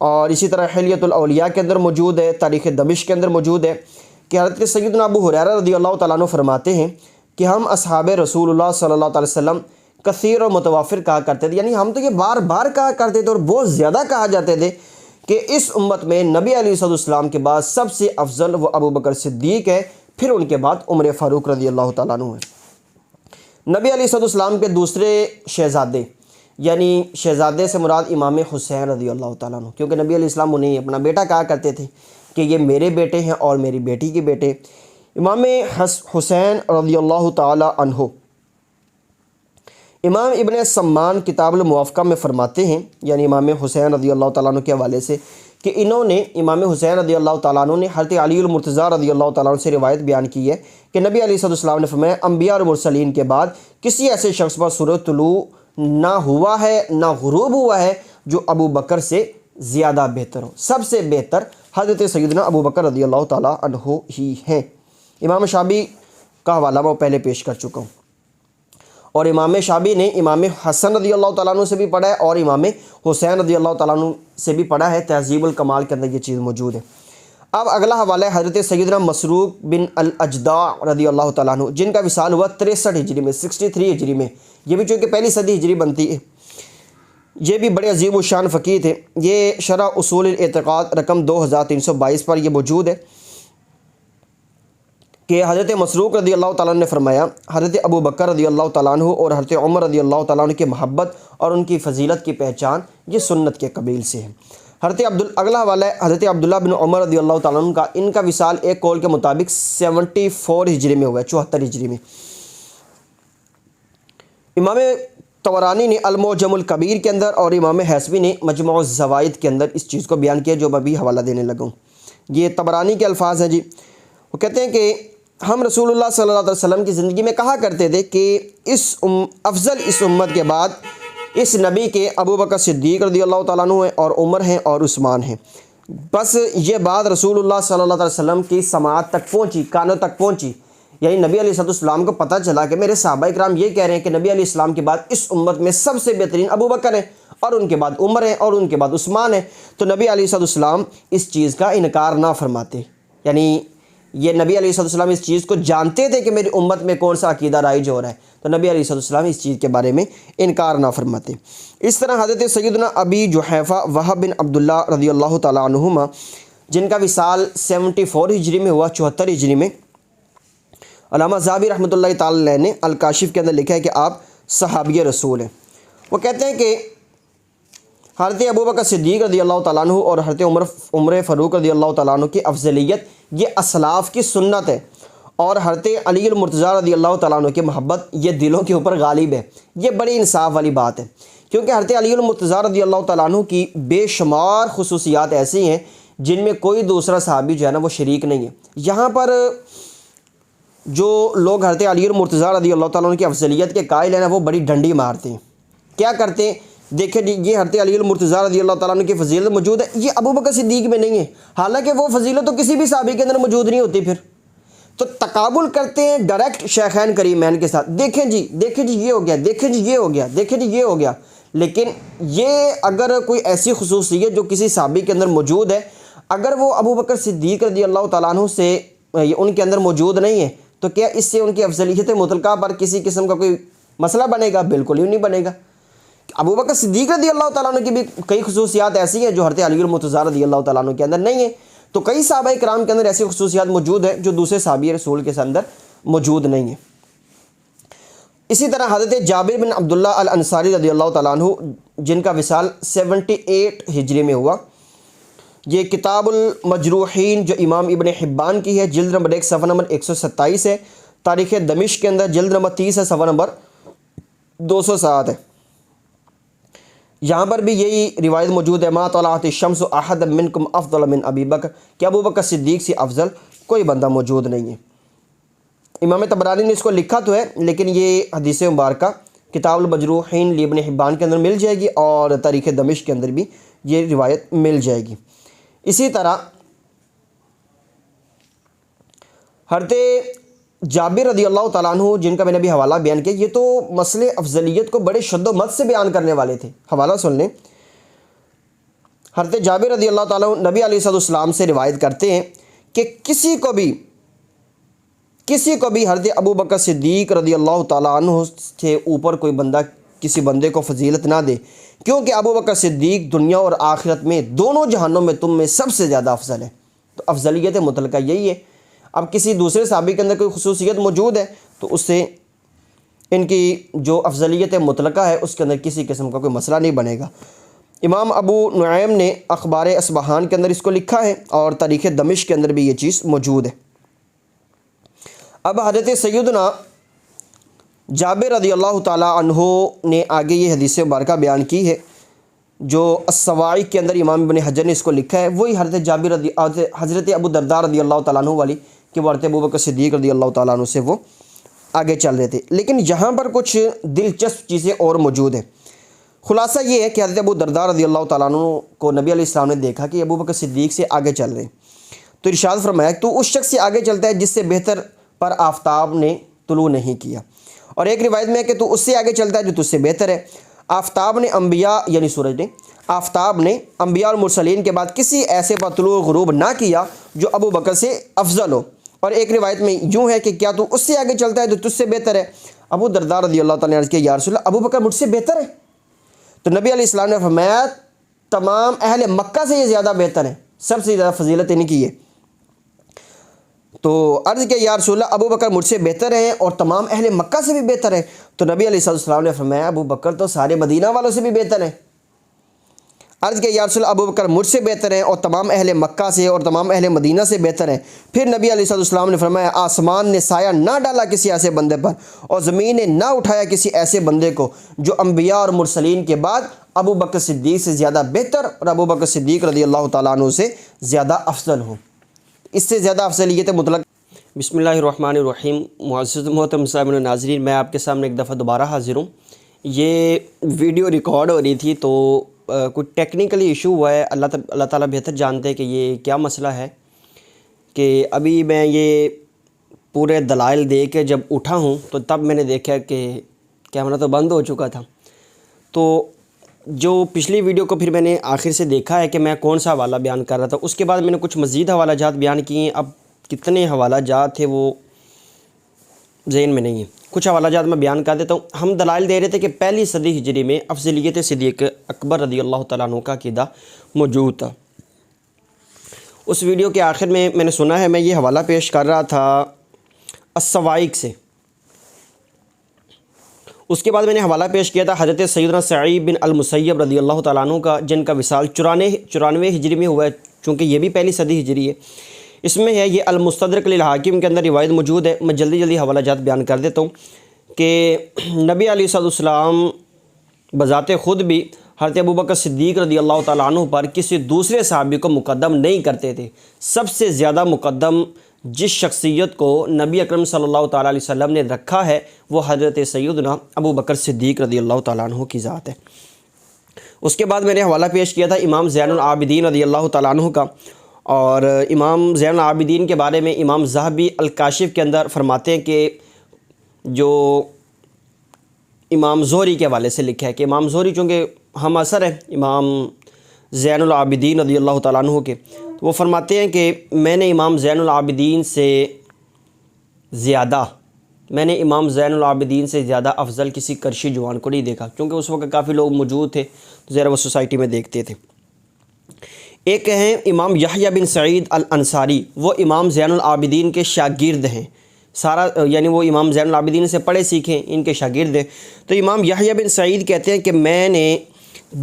اور اسی طرح حلیۃ الاولیاء کے اندر موجود ہے، تاریخ دمشق کے اندر موجود ہے کہ حضرت سیدنا ابو ہریرہ رضی اللہ تعالیٰ عنہ فرماتے ہیں کہ ہم اصحاب رسول اللہ صلی اللہ علیہ وسلم کثیر و متوافر کہا کرتے تھے، یعنی ہم تو یہ بار بار کہا کرتے تھے اور بہت زیادہ کہا جاتے تھے کہ اس امت میں نبی علیہ السلام کے بعد سب سے افضل وہ ابو بکر صدیق ہے، پھر ان کے بعد عمر فاروق رضی اللہ تعالیٰ عنہ ہے۔ نبی علیہ السلام کے دوسرے شہزادے، یعنی شہزادے سے مراد امام حسین رضی اللہ تعالیٰ عنہ، کیونکہ نبی علیہ السلام انہیں اپنا بیٹا کہا کرتے تھے کہ یہ میرے بیٹے ہیں اور میری بیٹی کے بیٹے۔ امام حسین رضی اللہ تعالیٰ عنہ، امام ابن سمان کتاب الموافقہ میں فرماتے ہیں، یعنی امام حسین رضی اللہ تعالیٰ عنہ کے حوالے سے، کہ انہوں نے امام حسین رضی اللہ تعالیٰ عنہ نے حضرت علی المرتضیٰ رضی اللہ تعالیٰ عنہ سے روایت بیان کی ہے کہ نبی علیہ السلام نے فرمایا انبیاء اور مرسلین کے بعد کسی ایسے شخص پر سورج طلوع نہ ہوا ہے نہ غروب ہوا ہے جو ابو بکر سے زیادہ بہتر ہو، سب سے بہتر حضرت سیدنا ابو بکر رضی اللہ تعالیٰ عنہ ہی ہیں۔ امام شعبی کا حوالہ میں پہلے پیش کر چکا ہوں، اور امام شعبی نے امام حسن رضی اللہ تعالیٰ عنہ سے بھی پڑھا ہے اور امام حسین رضی اللہ تعالیٰ عنہ سے بھی پڑھا ہے، تہذیب الکمال کے اندر یہ چیز موجود ہے۔ اب اگلا حوالہ ہے حضرت سیدنا مسروق بن الاجدع رضی اللہ تعالیٰ عنہ، جن کا وصال ہوا 63 ہجری میں، 63 ہجری میں، یہ بھی چونکہ پہلی صدی ہجری بنتی ہے۔ یہ بھی بڑے عظیم الشان فقیہ تھے۔ یہ شرح اصول الاعتقاد رقم 2322 پر یہ موجود ہے کہ حضرت مسروق رضی اللہ تعالیٰ عنہ نے فرمایا حضرت ابو بکر رضی اللہ تعالیٰ عنہ اور حضرت عمر رضی اللہ تعالیٰ عنہ کی محبت اور ان کی فضیلت کی پہچان یہ سنت کے قبیل سے ہے۔ اگلا حوالہ ہے حضرت عبداللہ بن عمر رضی اللہ تعالیٰ عنہ کا، ان کا وصال ایک قول کے مطابق 74 ہجری میں ہوا ہے، 74 ہجری میں۔ امام طبرانی نے المعجم الکبیر کے اندر اور امام حیثمی نے مجموع الزوائد کے اندر اس چیز کو بیان کیا جو میں ابھی حوالہ دینے لگا ہوں۔ یہ طبرانی کے الفاظ ہیں جی، وہ کہتے ہیں کہ ہم رسول اللہ صلی اللہ علیہ وسلم کی زندگی میں کہا کرتے تھے کہ افضل اس امت کے بعد اس نبی کے ابو بکر صدیق رضی اللہ تعالیٰ عنہ ہیں اور عمر ہیں اور عثمان ہیں۔ بس یہ بات رسول اللہ صلی اللہ علیہ وسلم کی سماعت تک پہنچی، کانوں تک پہنچی، یعنی نبی علیہ السلام کو پتہ چلا کہ میرے صحابہ کرام یہ کہہ رہے ہیں کہ نبی علیہ السلام کے بعد اس امت میں سب سے بہترین ابو بکر ہیں اور ان کے بعد عمر ہیں اور ان کے بعد عثمان ہیں۔ تو نبی علیہ السلام اس چیز کا انکار نہ فرماتے، یعنی یہ نبی علیہ السلام اس چیز کو جانتے تھے کہ میری امت میں کون سا عقیدہ رائج ہو رہا ہے، تو نبی علیہ السلام اس چیز کے بارے میں انکار نہ فرماتے۔ اس طرح حضرت سیدنا ابی جحیفہ وہب بن عبداللہ رضی اللہ تعالیٰ عنہما، جن کا وصال 74 ہجری میں ہوا، 74 ہجری میں۔ علامہ ذہبی رحمۃ اللہ تعالی علیہ نے الکاشف کے اندر لکھا ہے کہ آپ صحابی رسول ہیں۔ وہ کہتے ہیں کہ حضرت ابوبکر صدیق رضی اللہ تعالیٰ عنہ اور حضرت عمر فاروق رضی اللہ تعالیٰ عنہ کی افضلیت یہ اسلاف کی سنت ہے، اور حضرت علی المرتضیٰ رضی اللہ تعالیٰ عنہ کی محبت یہ دلوں کے اوپر غالب ہے۔ یہ بڑی انصاف والی بات ہے، کیونکہ حضرت علی المرتضیٰ رضی اللہ تعالیٰ عنہ کی بے شمار خصوصیات ایسی ہیں جن میں کوئی دوسرا صحابی جو ہے نا وہ شریک نہیں ہے۔ یہاں پر جو لوگ حضرت علی المرتضیٰ رضی اللہ تعالیٰ عنہ کی افضلیت کے قائل ہیں نا، وہ بڑی ڈنڈی مارتے ہیں۔ کیا کرتے ہیں؟ دیکھیں جی، یہ حضرت علی المرتضیٰ رضی اللہ تعالیٰ عنہ کی فضیلت موجود ہے، یہ ابوبکر صدیق میں نہیں ہے، حالانکہ وہ فضیلت تو کسی بھی صحابی کے اندر موجود نہیں ہوتی۔ پھر تو تقابل کرتے ہیں ڈائریکٹ شیخین کریمین کے ساتھ، دیکھیں جی یہ ہو گیا، دیکھیں جی یہ ہو گیا، دیکھیں جی یہ ہو گیا۔ لیکن یہ اگر کوئی ایسی خصوصیت جو کسی صحابی کے اندر موجود ہے، اگر وہ ابوبکر صدیق رضی اللہ تعالیٰ عنہ سے ان کے اندر موجود نہیں ہے، تو کیا اس سے ان کی افضلیت مطلقہ پر کسی قسم کا کوئی مسئلہ بنے گا؟ بالکل ہی نہیں بنے گا۔ ابوبکر صدیق رضی اللہ تعالیٰ عنہ کی بھی کئی خصوصیات ایسی ہیں جو حضرت علی المرتضیٰ رضی اللہ تعالیٰ عنہ کے اندر نہیں ہیں، تو کئی صحابہ کرام کے اندر ایسی خصوصیات موجود ہیں جو دوسرے صحابی رسول کے اندر موجود نہیں ہیں۔ اسی طرح حضرت جابر بن عبداللہ الانصاری رضی اللہ تعالیٰ عنہ، جن کا وصال 78 ہجری میں ہوا، یہ کتاب المجروحین جو امام ابن حبان کی ہے، جلد نمبر 1 صفحہ نمبر 127 ہے، تاریخ دمشق کے اندر جلد نمبر 30 ہے، صفحہ نمبر 207 ہے۔ یہاں پر بھی یہی روایت موجود ہے، ما طلعت الشمس احد منکم افضل من ابی بکر، کہ ابو بکر صدیق سے افضل کوئی بندہ موجود نہیں ہے۔ امام طبرانی نے اس کو لکھا تو ہے، لیکن یہ حدیث مبارکہ کتاب المجروحین لابن حبان کے اندر مل جائے گی، اور تاریخ دمشق کے اندر بھی یہ روایت مل جائے گی۔ اسی طرح حضرت جابر رضی اللہ تعالیٰ عنہ، جن کا میں نے ابھی حوالہ بیان کیا، یہ تو مسئلہ افضلیت کو بڑے شد و مد سے بیان کرنے والے تھے۔ حوالہ سن لیں، حضرت جابر رضی اللہ تعالیٰ عنہ نبی علیہ السلام سے روایت کرتے ہیں کہ کسی کو بھی حضرت ابوبکر صدیق رضی اللہ تعالیٰ عنہ سے اوپر کوئی بندہ کسی بندے کو فضیلت نہ دے، کیونکہ ابوبکر صدیق دنیا اور آخرت میں دونوں جہانوں میں تم میں سب سے زیادہ افضل ہے۔ تو افضلیت مطلقہ یہی ہے۔ اب کسی دوسرے صحابی کے اندر کوئی خصوصیت موجود ہے تو اس سے ان کی جو افضلیت مطلقہ ہے اس کے اندر کسی قسم کا کوئی مسئلہ نہیں بنے گا۔ امام ابو نعیم نے اخبار اصبہان کے اندر اس کو لکھا ہے، اور تاریخ دمشق کے اندر بھی یہ چیز موجود ہے۔ اب حضرت سیدنا جابر رضی اللہ تعالیٰ عنہ نے آگے یہ حدیث مبارکہ بیان کی ہے، جو السواعق کے اندر امام ابن حجر نے اس کو لکھا ہے، وہی حضرت ابو درداء رضی اللہ تعالیٰ عنہ والی کہ وہ حضرت ابوبکر صدیق رضی اللہ تعالیٰ عنہ سے وہ آگے چل رہے تھے۔ لیکن یہاں پر کچھ دلچسپ چیزیں اور موجود ہیں۔ خلاصہ یہ ہے کہ حضرت ابو درداء رضی اللہ تعالیٰ عنہ کو نبی علیہ السلام نے دیکھا کہ ابوبکر صدیق سے آگے چل رہے ہیں، تو ارشاد فرمایا کہ تو اس شخص سے آگے چلتا ہے جس سے بہتر پر آفتاب نے طلوع نہیں کیا، اور ایک روایت میں ہے کہ تو اس سے آگے چلتا ہے جو تجھ سے بہتر ہے۔ آفتاب نے انبیاء یعنی سورج نے آفتاب نے انبیاء اور مرسلین کے بعد کسی ایسے پر طلوع غروب نہ کیا جو ابو بکر سے افضل ہو، اور ایک روایت میں یوں ہے کہ کیا تو اس سے آگے چلتا ہے جو تجھ سے بہتر ہے۔ ابو درداء رضی اللہ تعالیٰ نے عرض کیا یا رسول اللہ، ابو بکر مجھ سے بہتر ہے؟ تو نبی علیہ السلام نے فرمایا تمام اہل مکہ سے یہ زیادہ بہتر ہے، سب سے زیادہ فضیلت ان کی ہے۔ تو عرض کیا یا رسول اللہ، ابو بکر مجھ سے بہتر ہیں اور تمام اہل مکہ سے بھی بہتر ہیں؟ تو نبی علیہ السلام نے فرمایا ابو بکر تو سارے مدینہ والوں سے بھی بہتر ہیں۔ عرض کیا یا رسول اللہ، ابو بکر مجھ سے بہتر ہیں اور تمام اہل مکہ سے اور تمام اہل مدینہ سے بہتر ہیں۔ پھر نبی علیہ السلام نے فرمایا آسمان نے سایہ نہ ڈالا کسی ایسے بندے پر، اور زمین نے نہ اٹھایا کسی ایسے بندے کو جو انبیاء اور مرسلین کے بعد ابو بکر صدیق سے زیادہ بہتر اور ابو بکر صدیق رضی اللہ تعالیٰ عنہ سے زیادہ افضل ہو۔ اس سے زیادہ افضلیت مطلق۔ بسم اللہ الرحمن الرحیم۔ معزز محترم صاحب و ناظرین، میں آپ کے سامنے ایک دفعہ دوبارہ حاضر ہوں۔ یہ ویڈیو ریکارڈ ہو رہی تھی تو کوئی ٹیکنیکلی ایشو ہوا ہے، اللہ تعالیٰ بہتر جانتے ہیں کہ یہ کیا مسئلہ ہے، کہ ابھی میں یہ پورے دلائل دے کے جب اٹھا ہوں تو تب میں نے دیکھا کہ کیمرہ تو بند ہو چکا تھا۔ تو جو پچھلی ویڈیو کو پھر میں نے آخر سے دیکھا ہے کہ میں کون سا حوالہ بیان کر رہا تھا، اس کے بعد میں نے کچھ مزید حوالہ جات بیان کیے ہیں۔ اب کتنے حوالہ جات تھے وہ ذہن میں نہیں ہے، کچھ حوالہ جات میں بیان کر دیتا ہوں۔ ہم دلائل دے رہے تھے کہ پہلی صدی ہجری میں افضلیت صدیق اکبر رضی اللہ تعالیٰ عنہ کا عقیدہ موجود تھا، اس ویڈیو کے آخر میں نے سنا ہے، میں یہ حوالہ پیش کر رہا تھا السوائق سے، اس کے بعد میں نے حوالہ پیش کیا تھا حضرت سیدنا سعید بن المسیب رضی اللہ تعالیٰ عنہ کا، جن کا وصال 94 ہجری میں ہوا ہے، چونکہ یہ بھی پہلی صدی ہجری ہے۔ اس میں ہے یہ المستدرک للحاکم کے اندر روایت موجود ہے۔ میں جلدی حوالہ جات بیان کر دیتا ہوں کہ نبی علیہ السلام بذات خود بھی حضرت ابوبکر صدیق رضی اللہ تعالیٰ عنہ پر کسی دوسرے صحابی کو مقدم نہیں کرتے تھے۔ سب سے زیادہ مقدم جس شخصیت کو نبی اکرم صلی اللہ تعالیٰ علیہ وسلم نے رکھا ہے وہ حضرت سیدنا ابوبکر صدیق رضی اللہ تعالیٰ عنہ کی ذات ہے۔ اس کے بعد میں نے حوالہ پیش کیا تھا امام زین العابدین رضی اللہ تعالیٰ عنہ کا، اور امام زین العابدین کے بارے میں امام ذہبی الکاشف کے اندر فرماتے ہیں کہ جو امام زہری کے حوالے سے لکھا ہے کہ امام زہری چونکہ ہم اثر ہے امام زین العابدین رضی اللہ تعالیٰ عنہ کے، تو وہ فرماتے ہیں کہ میں نے امام زین العابدین سے زیادہ افضل کسی کرشی جوان کو نہیں دیکھا، کیونکہ اس وقت کافی لوگ موجود تھے، ذرا وہ سوسائٹی میں دیکھتے تھے۔ ایک ہیں امام یحییٰ بن سعید الانصاری، وہ امام زین العابدین کے شاگرد ہیں، یعنی وہ امام زین العابدین سے پڑھے سیکھیں، ان کے شاگرد ہیں۔ تو امام یحییٰ بن سعید کہتے ہیں کہ میں نے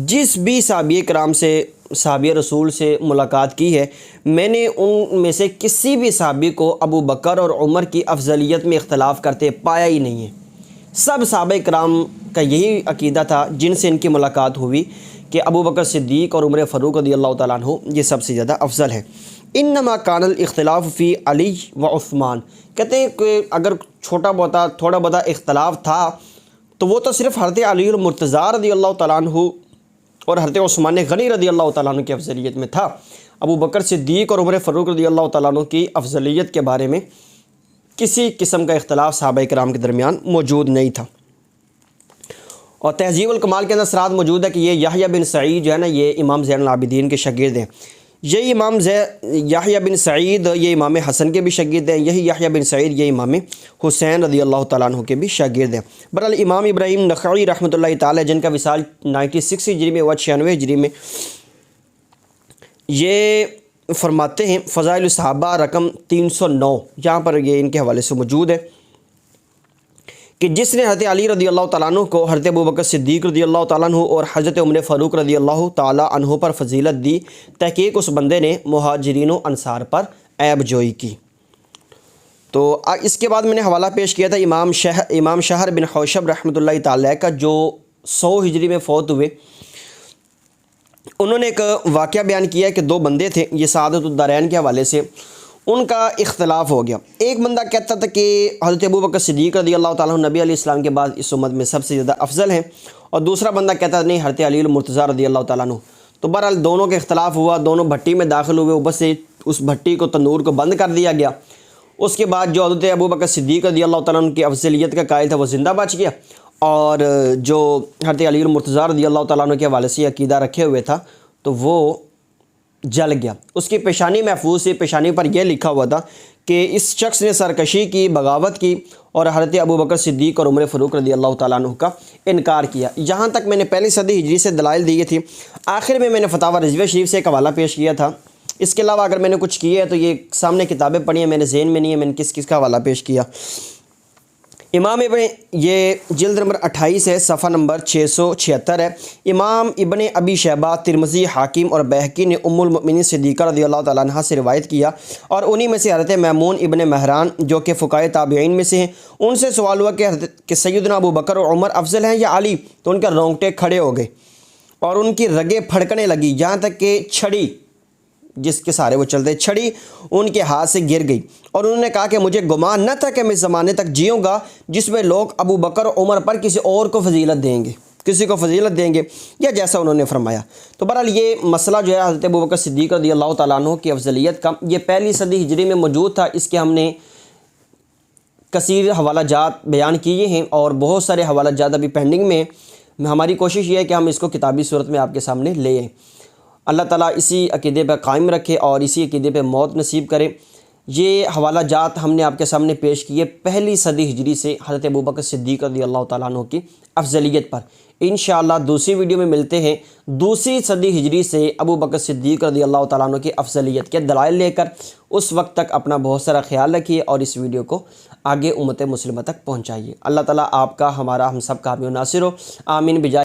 جس بھی صحابہ کرام سے، صحابہ رسول سے ملاقات کی ہے، میں نے ان میں سے کسی بھی صحابی کو ابو بکر اور عمر کی افضلیت میں اختلاف کرتے پایا ہی نہیں ہے۔ سب صحابہ کرام کا یہی عقیدہ تھا جن سے ان کی ملاقات ہوئی کہ ابو بکر صدیق اور عمر فاروق رضی اللہ تعالیٰ عنہ یہ سب سے زیادہ افضل ہے۔ انما کان الاختلاف فی علی و عثمان، کہتے ہیں کہ اگر تھوڑا بہت اختلاف تھا تو وہ تو صرف حضرت علی المرتضیٰ رضی اللہ تعالیٰ عنہ اور حضرت عثمان غنی رضی اللہ تعالیٰ عنہ کی افضلیت میں تھا۔ ابو بکر صدیق اور عمر فاروق رضی اللہ تعالیٰ عنہ کی افضلیت کے بارے میں کسی قسم کا اختلاف صحابہ کرام کے درمیان موجود نہیں تھا۔ اور تہذیب الکمال کے اندر اثرات موجود ہے کہ یہ یحییٰ بن سعید جو ہے نا، یہ امام زین العابدین کے شاگرد ہیں۔ یہی امام یحییٰ بن سعید یہ امام حسن کے بھی شاگرد ہیں، یہی یحییٰ بن سعید یہ امام حسین رضی اللہ تعالیٰ عنہ کے بھی شاگرد ہیں۔ بہرحال امام ابراہیم نخعی رحمۃ اللہ تعالیٰ، جن کا وصال 96 ہجری میں ہوا، 96 ہجری میں، یہ فرماتے ہیں فضائل الصحابہ رقم 309، یہاں پر یہ ان کے حوالے سے موجود ہے کہ جس نے حضرت علی رضی اللہ تعالیٰ عنہ کو حضرت ابوبکر صدیق رضی اللہ تعالیٰ عنہ اور حضرت عمر فاروق رضی اللہ تعالیٰ عنہ پر فضیلت دی، تحقیق اس بندے نے مہاجرین و انصار پر عیب جوئی کی۔ تو اس کے بعد میں نے حوالہ پیش کیا تھا امام شہر بن حوشب رحمۃ اللہ تعالیٰ کا، جو 100 ہجری میں فوت ہوئے۔ انہوں نے ایک واقعہ بیان کیا کہ دو بندے تھے، یہ سعادت الدارین کے حوالے سے ان کا اختلاف ہو گیا۔ ایک بندہ کہتا تھا کہ حضرت ابوبکر صدیق رضی اللہ تعالیٰ عنہ نبی علیہ السلام کے بعد اس امت میں سب سے زیادہ افضل ہیں، اور دوسرا بندہ کہتا تھا نہیں، حضرت علی المرتضیٰ رضی اللہ تعالیٰ عنہ۔ تو بہرحال دونوں کے اختلاف ہوا، دونوں بھٹی میں داخل ہوئے، اوپر سے اس بھٹی کو، تنور کو بند کر دیا گیا۔ اس کے بعد جو حضرت ابوبکر صدیق رضی اللہ تعالیٰ عنہ کی افضلیت کا قائل تھا وہ زندہ بچ گیا، اور جو حضرت علی المرتضیٰ رضی اللہ تعالیٰ عنہ کے حوالے سے عقیدہ رکھے ہوئے تھا تو وہ جل گیا۔ اس کی پیشانی محفوظ تھی، پیشانی پر یہ لکھا ہوا تھا کہ اس شخص نے سرکشی کی، بغاوت کی، اور حضرت ابوبکر صدیق اور عمر فاروق رضی اللہ تعالیٰ عنہ کا انکار کیا۔ یہاں تک میں نے پہلی صدی ہجری سے دلائل دیے تھی۔ آخر میں نے فتاویٰ رضویہ شریف سے ایک حوالہ پیش کیا تھا۔ اس کے علاوہ اگر میں نے کچھ کیا ہے تو یہ سامنے کتابیں پڑھی ہیں، میرے ذہن میں نہیں ہے میں نے کس کا حوالہ پیش کیا۔ امام ابن، یہ جلد نمبر 28 ہے، صفحہ نمبر 676 ہے۔ امام ابن ابی شیبہ، ترمذی، حاکم اور بیہقی نے ام المؤمنین صدیقہ رضی اللہ تعالیٰ عنہ سے روایت کیا، اور انہی میں سے حضرت میمون ابن مہران جو کہ فقہائے تابعین میں سے ہیں، ان سے سوال ہوا کہ سیدنا ابو بکر اور عمر افضل ہیں یا علی؟ تو ان کے رونگٹے کھڑے ہو گئے اور ان کی رگیں پھڑکنے لگی، یہاں تک کہ چھڑی جس کے سارے وہ چلتے، چھڑی ان کے ہاتھ سے گر گئی، اور انہوں نے کہا کہ مجھے گمان نہ تھا کہ میں زمانے تک جیوں گا جس میں لوگ ابو بکر اور عمر پر کسی اور کو فضیلت دیں گے، کسی کو فضیلت دیں گے، یا جیسا انہوں نے فرمایا۔ تو بہرحال یہ مسئلہ جو ہے حضرت ابوبکر صدیق رضی اللہ تعالیٰ عنہ کی افضلیت کا، یہ پہلی صدی ہجری میں موجود تھا۔ اس کے ہم نے کثیر حوالہ جات بیان کیے ہیں، اور بہت سارے حوالہ جات ابھی پینڈنگ میں۔ ہماری کوشش یہ ہے کہ ہم اس کو کتابی صورت میں آپ کے سامنے لے آئیں۔ اللہ تعالیٰ اسی عقیدے پہ قائم رکھے اور اسی عقیدے پہ موت نصیب کرے۔ یہ حوالہ جات ہم نے آپ کے سامنے پیش کیے پہلی صدی ہجری سے حضرت ابوبکر صدیق رضی اللہ تعالیٰ عنہ کی افضلیت پر۔ انشاءاللہ دوسری ویڈیو میں ملتے ہیں دوسری صدی ہجری سے ابوبکر صدیق رضی اللہ تعالیٰ عنہ کی افضلیت کے دلائل لے کر۔ اس وقت تک اپنا بہت سارا خیال رکھیے اور اس ویڈیو کو آگے امت مسلمہ تک پہنچائیے۔ اللہ تعالیٰ آپ کا، ہمارا، ہم سب کا حامی و ناصر ہو، آمین بجائے